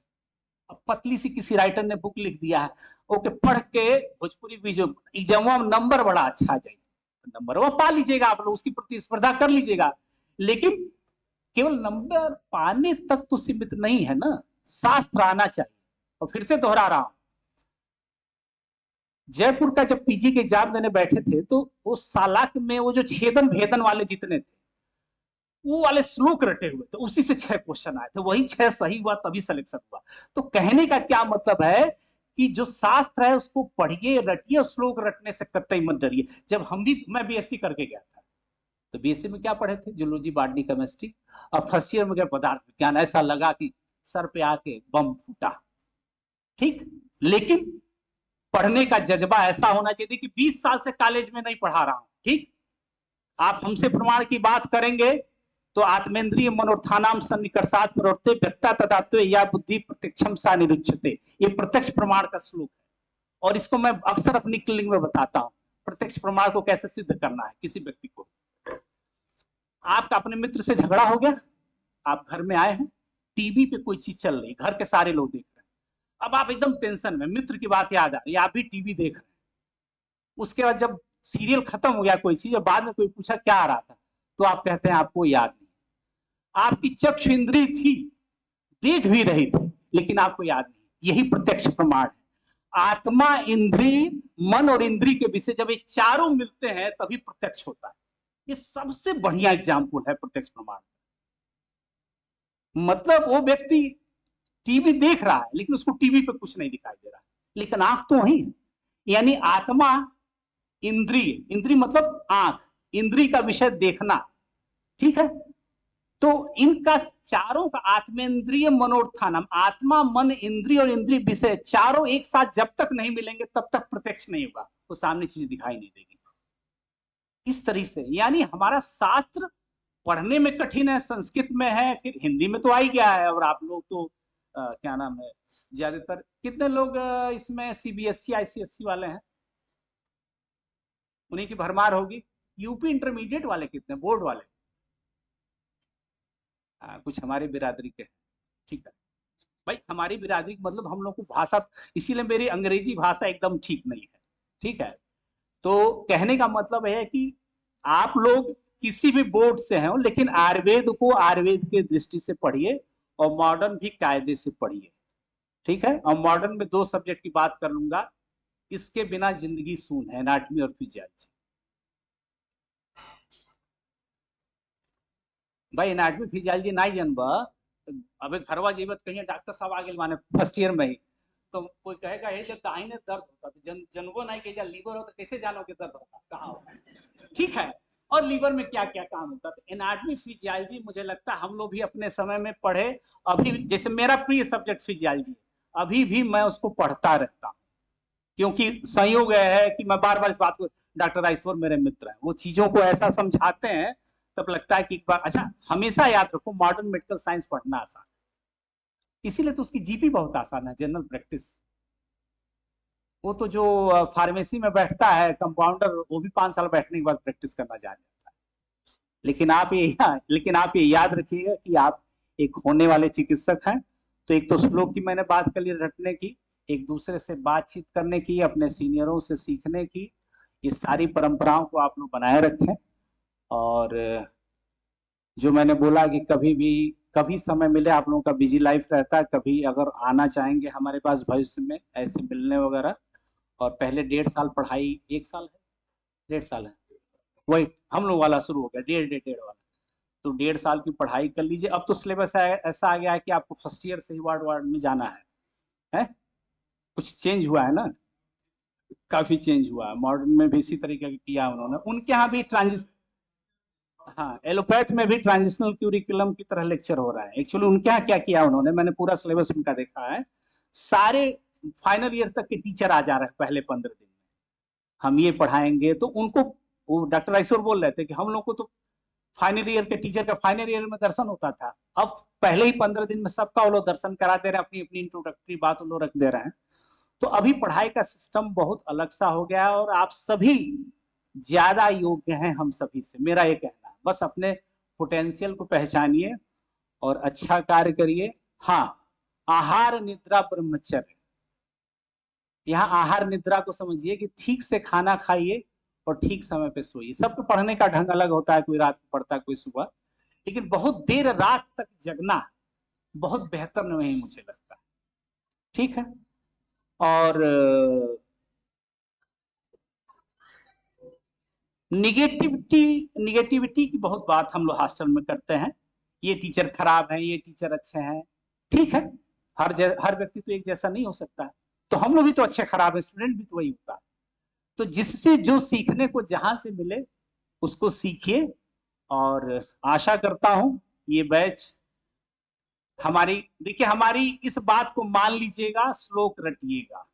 [SPEAKER 2] अब पतली सी किसी राइटर ने बुक लिख दिया है, ओके, पढ़ के भोजपुरी भी जो एग्जाम में नंबर बड़ा अच्छा आ जाएगा, नंबर वो पा लीजिएगा, आप लोग उसकी प्रतिस्पर्धा कर लीजिएगा। लेकिन केवल नंबर पाने तक तो सीमित नहीं है ना, शास्त्र आना चाहिए। और फिर से दोहरा रहा हूं, जयपुर का जब पीजी के एग्जाम देने बैठे थे तो वो सालाक में वो जो छेदन भेदन वाले जितने थे, वो वाले श्लोक रटे हुए थे, उसी से 6 क्वेश्चन आए थे, वही 6 सही हुआ, तभी सिलेक्शन हुआ। तो कहने का क्या मतलब है कि जो शास्त्र है उसको पढ़िए, रटिए, श्लोक रटने से कतई मत डरिए। जब मैं बीएससी करके गया था तो बीएससी में क्या पढ़े थे? Zoology, botany, chemistry. और फर्स्ट ईयर में गए पदार्थ विज्ञान, ऐसा लगा कि सर पे आके बम फूटा। ठीक, लेकिन पढ़ने का जज्बा ऐसा होना चाहिए कि 20 साल से कॉलेज में नहीं पढ़ा रहा हूं। ठीक, आप हमसे प्रमाण की बात करेंगे तो आत्मेंद्रिय मनोर्थानाम सन्निकर्षात् प्रवर्ते व्यक्ता तदात्वे या बुद्धि प्रत्यक्षम सा निरुच्यते, ये प्रत्यक्ष प्रमाण का श्लोक है। और इसको मैं अक्सर अपनी क्लिनिक में बताता हूं, प्रत्यक्ष प्रमाण को कैसे सिद्ध करना है किसी व्यक्ति को। आपका अपने मित्र से झगड़ा हो गया, आप घर में आए हैं, टीवी पे कोई चीज चल रही, घर के सारे लोग देख रहे हैं, अब आप एकदम टेंशन में, मित्र की बात याद आ रही, आप भी टीवी देख रहे हैं। उसके बाद जब सीरियल खत्म हो गया कोई चीज, और बाद में कोई पूछा क्या आ रहा था, तो आप कहते हैं आपको याद नहीं। आपकी चक्षु इंद्री थी, देख भी रही थी, लेकिन आपको याद नहीं। यही प्रत्यक्ष प्रमाण है। आत्मा, इंद्री, मन और इंद्री के विषय जब ये चारों मिलते हैं तभी प्रत्यक्ष होता है। ये सबसे बढ़िया एग्जाम्पल है प्रत्यक्ष प्रमाण। मतलब वो व्यक्ति टीवी देख रहा है लेकिन उसको टीवी पे कुछ नहीं दिखाई दे रहा, लेकिन आंख तो वही है। यानी आत्मा, इंद्रिय, इंद्रिय मतलब आंख, इंद्रिय का विषय देखना। ठीक है, तो इनका चारों का आत्मेंद्रिय मनोर्थानम, आत्मा, मन, इंद्रिय और इंद्रिय विषय चारों एक साथ जब तक नहीं मिलेंगे तब तक प्रत्यक्ष नहीं होगा, वो सामने चीज दिखाई नहीं देगी। इस तरह से यानी हमारा शास्त्र पढ़ने में कठिन है, संस्कृत में है, फिर हिंदी में तो आ ही गया है। और आप लोग तो क्या नाम है, ज्यादातर कितने लोग इसमें सीबीएसई आईसीएसई वाले हैं? उन्हीं की भरमार होगी। यूपी इंटरमीडिएट वाले कितने, बोर्ड वाले? कुछ हमारी बिरादरी के हैं। ठीक है भाई, हमारी बिरादरी मतलब हम लोग को भाषा, इसीलिए मेरी अंग्रेजी भाषा एकदम ठीक नहीं है। ठीक है, तो कहने का मतलब है कि आप लोग किसी भी बोर्ड से हैं, लेकिन आयुर्वेद को आयुर्वेद के दृष्टि से पढ़िए और मॉडर्न भी कायदे से पढ़िए। ठीक है, और मॉडर्न में 2 सब्जेक्ट की बात कर लूंगा, इसके बिना जिंदगी सून है, एनाटॉमी और फिजियोलॉजी। भाई एनाटॉमी फिजियोलॉजी नहीं जानबा, अबे घरवा जेबत कहिए डॉक्टर साहब आगे माने फर्स्ट ईयर में ही, तो कोई कहेगा हे जब दाहिने दर्द होता तो जनबो नहीं कि लीवर हो तो कैसे जानोगे दर्द होता कहाँ होता। ठीक है, और लीवर में क्या क्या काम होता है। तो एनाटॉमी फिजियोलॉजी मुझे लगता है हम लोग भी अपने समय में पढ़े। अभी जैसे मेरा प्रिय सब्जेक्ट फिजियोलॉजी, अभी भी मैं उसको पढ़ता रहता हूँ, क्योंकि संयोग है कि मैं बार बार इस बात को, डॉक्टर राइसवर मेरे मित्र हैं, वो चीजों को ऐसा समझाते हैं तब लगता है कि एक बार, अच्छा हमेशा याद रखो मॉडर्न मेडिकल साइंस पढ़ना आसान, इसीलिए तो उसकी जीपी बहुत आसान है, जनरल प्रैक्टिस। वो तो जो फार्मेसी में बैठता है कंपाउंडर, वो भी 5 साल बैठने के बाद प्रैक्टिस करना जान जाता है। लेकिन आप ये याद रखिएगा कि आप एक होने वाले चिकित्सक हैं, तो एक तो श्लोक की मैंने बात कर ली, रटने की, एक दूसरे से बातचीत करने की, अपने सीनियरों से सीखने की, ये सारी परंपराओं को आप लोग बनाए रखें। और जो मैंने बोला कि कभी भी कभी समय मिले, आप लोगों का बिजी लाइफ रहता है, कभी अगर आना चाहेंगे हमारे पास भविष्य में ऐसे मिलने वगैरह, और पहले 1.5 साल पढ़ाई, 1 साल है, 1.5 साल है, वही हम लोग वाला शुरू हो गया, डेढ़ वाला, तो 1.5 साल की पढ़ाई कर लीजिए। अब तो सिलेबस ऐसा आ गया है कि आपको फर्स्ट ईयर से ही वार्ड वार्ड में जाना है? कुछ चेंज हुआ है ना, काफी चेंज हुआ है, मॉडर्न में भी इसी तरीके का किया उन्होंने, उनके यहाँ भी ट्रांजिस, हाँ एलोपैथ में भी ट्रांजिशनल क्यूरिकुलम की तरह लेक्चर हो रहा है। एक्चुअली उनके यहाँ क्या किया उन्होंने, मैंने पूरा सिलेबस उनका देखा है, सारे फाइनल ईयर तक के टीचर आ जा रहे हैं पहले 15 दिन में, हम ये पढ़ाएंगे। तो उनको, वो डॉक्टर राइसोर बोल रहे थे कि हम लोग को तो फाइनल ईयर के टीचर का फाइनल ईयर में दर्शन होता था, अब पहले ही 15 दिन में सबका वो लोग दर्शन करा दे रहे हैं, अपनी अपनी इंट्रोडक्टरी बात वो लोग रख दे रहे हैं। तो अभी पढ़ाई का सिस्टम बहुत अलग सा हो गया है, और आप सभी ज्यादा योग्य हैं हम सभी से, मेरा ये कहना है। बस अपने पोटेंशियल को पहचानिए और अच्छा कार्य करिए। हाँ, आहार निद्रा ब्रह्मचर्य, यहाँ आहार निद्रा को समझिए कि ठीक से खाना खाइए और ठीक समय पे सोइए। सबको पढ़ने का ढंग अलग होता है, कोई रात को पढ़ता है, कोई सुबह, लेकिन बहुत देर रात तक जगना बहुत बेहतर नहीं मुझे लगता है। ठीक है, और निगेटिविटी निगेटिविटी की बहुत बात हम लोग हॉस्टल में करते हैं, ये टीचर खराब है, ये टीचर अच्छे हैं। ठीक है, हर व्यक्ति तो एक जैसा नहीं हो सकता है, तो हम लोग भी तो अच्छे खराब है, स्टूडेंट भी तो वही होता है। तो जिससे जो सीखने को जहां से मिले उसको सीखिए, और आशा करता हूं ये बैच हमारी, देखिए हमारी इस बात को मान लीजिएगा, श्लोक रटिएगा,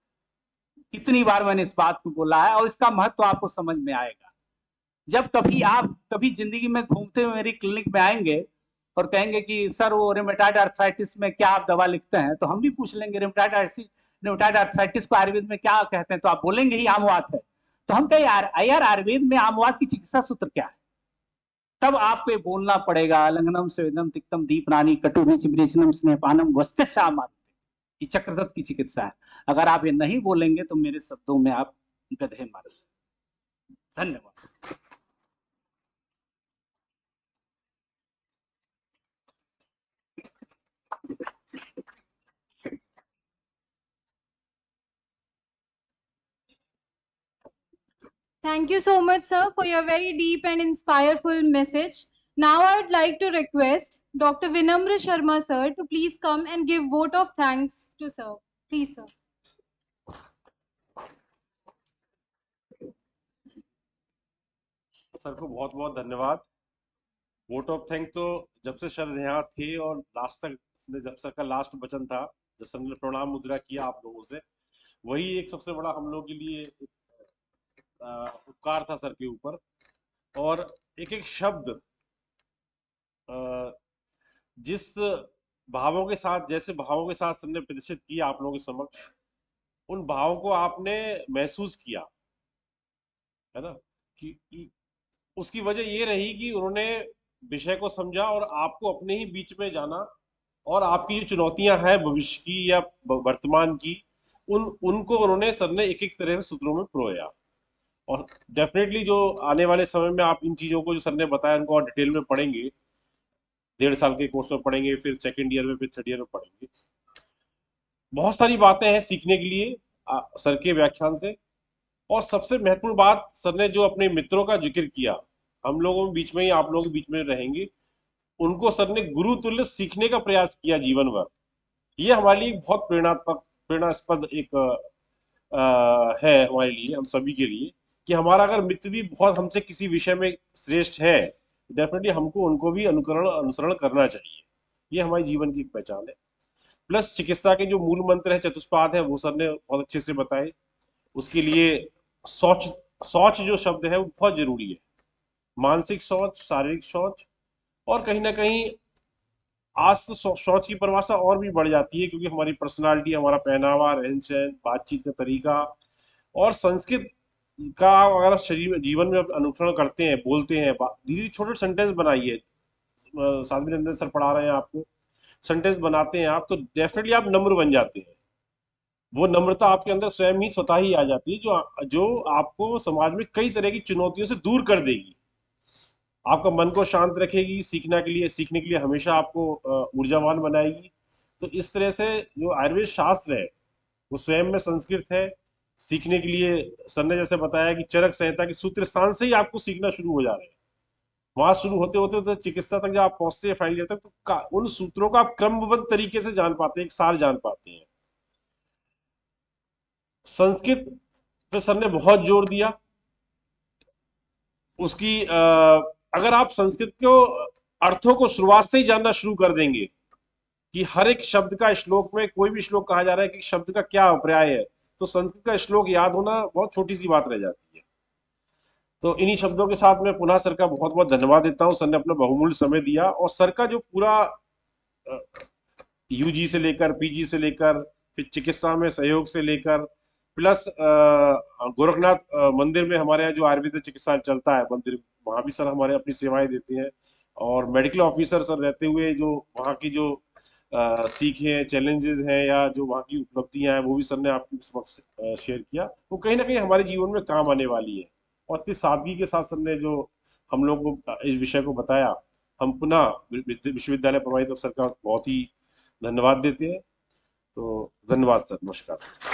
[SPEAKER 2] कितनी बार मैंने इस बात को बोला है, और इसका महत्व आपको समझ में आएगा जब कभी आप कभी जिंदगी में घूमते हुए मेरी क्लिनिक में आएंगे और कहेंगे कि सर वो रेमेटाइड आर्थराइटिस में क्या आप दवा लिखते हैं, तो हम भी पूछ लेंगे रेमेटाइड आर्थराइटिस को आयुर्वेद में क्या कहते हैं, तो आप बोलेंगे ही आमवात है। तो हम कहे यार आयुर्वेद में आमवात की चिकित्सा सूत्र क्या है, तब आपको ये बोलना पड़ेगा, लंघनम स्वेदम तिक्तम दीपनानी कटुभिच विरेचनम स्नेहपानम वस्त्याम, ये चक्रदत्त की चिकित्सा है। अगर आप ये नहीं बोलेंगे तो मेरे शब्दों में आप गधे मार। धन्यवाद।
[SPEAKER 1] Thank you so much, sir, for your very deep and inspireful message. Now I would like to request Dr. Vinamra Sharma, sir, to please come and give vote of thanks to sir. Please, sir.
[SPEAKER 3] Sir को बहुत बहुत धन्यवाद। Vote of thank तो जब से sir यहाँ थे और लास्ट तक, जब सर का लास्ट वचन था, जब सर ने प्रणाम मुद्रा किया आप लोगों से, वही एक सबसे बड़ा हम लोग के लिए उपकार था सर के ऊपर। और एक एक शब्द जिस भावों के साथ, जैसे भावों के साथ सर ने प्रदर्शित किया आप लोगों के समक्ष, उन भावों को आपने महसूस किया है ना। उसकी वजह ये रही कि उन्होंने विषय को समझा और आपको अपने ही बीच में जाना, और आपकी जो चुनौतियां हैं भविष्य की या वर्तमान की, उनको उन्होंने सर ने एक एक तरह से सूत्रों में पिरोया। और डेफिनेटली जो आने वाले समय में आप इन चीज़ों को जो सर ने बताया उनको और डिटेल में पढ़ेंगे, 1.5 साल के कोर्स में पढ़ेंगे, फिर सेकेंड ईयर में, फिर थर्ड ईयर में पढ़ेंगे। बहुत सारी बातें हैं सीखने के लिए सर के व्याख्यान से। और सबसे महत्वपूर्ण बात, सर ने जो अपने मित्रों का जिक्र किया, हम लोगों के बीच में ही, आप लोगों के बीच में रहेंगे, उनको सर ने गुरु तुल्य सीखने का प्रयास किया जीवन भर। ये हमारे लिए एक बहुत प्रेरणास्पद एक है हमारे लिए, हम सभी के लिए, कि हमारा अगर मित्र भी बहुत हमसे किसी विषय में श्रेष्ठ है, डेफिनेटली हमको उनको भी अनुसरण करना चाहिए। ये हमारे जीवन की एक पहचान है। प्लस चिकित्सा के जो मूल मंत्र है, चतुष्पाद है, वो सर ने बहुत अच्छे से बताए। उसके लिए शौच, शौच जो शब्द है वो बहुत जरूरी है। मानसिक शौच, शारीरिक शौच, और कहीं ना कहीं आज तो शौच की परिभाषा और भी बढ़ जाती है, क्योंकि हमारी पर्सनालिटी, हमारा पहनावा, रहन सहन, बातचीत का तरीका, और संस्कृत का अगर शरीर जीवन में अनुसरण करते हैं, बोलते हैं, धीरे छोटे सेंटेंस बनाइए, साध्वी रंजन सर पढ़ा रहे हैं आपको, सेंटेंस बनाते हैं आप, तो डेफिनेटली आप नम्र बन जाते हैं। वो नम्रता आपके अंदर स्वयं ही स्वतः ही आ जाती है, जो जो आपको समाज में कई तरह की चुनौतियों से दूर कर देगी, आपका मन को शांत रखेगी, सीखने के लिए हमेशा आपको ऊर्जावान बनाएगी। तो इस तरह से जो आयुर्वेद शास्त्र है वो स्वयं में संस्कृत है। सीखने के लिए सर ने जैसे बताया कि चरक संहिता के सूत्र स्थान से ही आपको सीखना शुरू हो जा रहे हैं। वहां शुरू होते होते तो चिकित्सा तक जब आप पहुंचते हैं, फाइनल ईयर तक, तो उन सूत्रों को आप क्रमबद्ध तरीके से जान पाते हैं, एक सार जान पाते हैं। संस्कृत पे सर ने बहुत जोर दिया। उसकी अगर आप संस्कृत को अर्थों को शुरुआत से ही जानना शुरू कर देंगे, कि हर एक शब्द का, श्लोक में कोई भी श्लोक कहा जा रहा है कि शब्द का क्या अभिप्राय है, तो संस्कृत का श्लोक याद होना बहुत छोटी सी बात रह जाती है। तो इन्हीं शब्दों के साथ मैं पुनः सर का बहुत बहुत धन्यवाद देता हूँ। सर ने अपना बहुमूल्य समय दिया, और सर का जो पूरा यूजी से लेकर पीजी से लेकर, फिर चिकित्सा में सहयोग से लेकर, प्लस गोरखनाथ मंदिर में हमारे यहाँ जो आयुर्वेद चिकित्सा चलता है मंदिर, वहाँ भी सर हमारे अपनी सेवाएं देते हैं। और मेडिकल ऑफिसर सर रहते हुए जो वहाँ की जो सीखे हैं, चैलेंजेस हैं, या जो वहाँ की उपलब्धियां हैं, वो भी सर ने आपके समक्ष शेयर किया। वो कहीं ना कहीं हमारे जीवन में काम आने वाली है। और इतनी सादगी के साथ सर ने जो हम लोग को इस विषय को बताया, हम पुनः विश्वविद्यालय प्रभारी सर का बहुत ही धन्यवाद देते हैं। तो धन्यवाद सर, नमस्कार सर।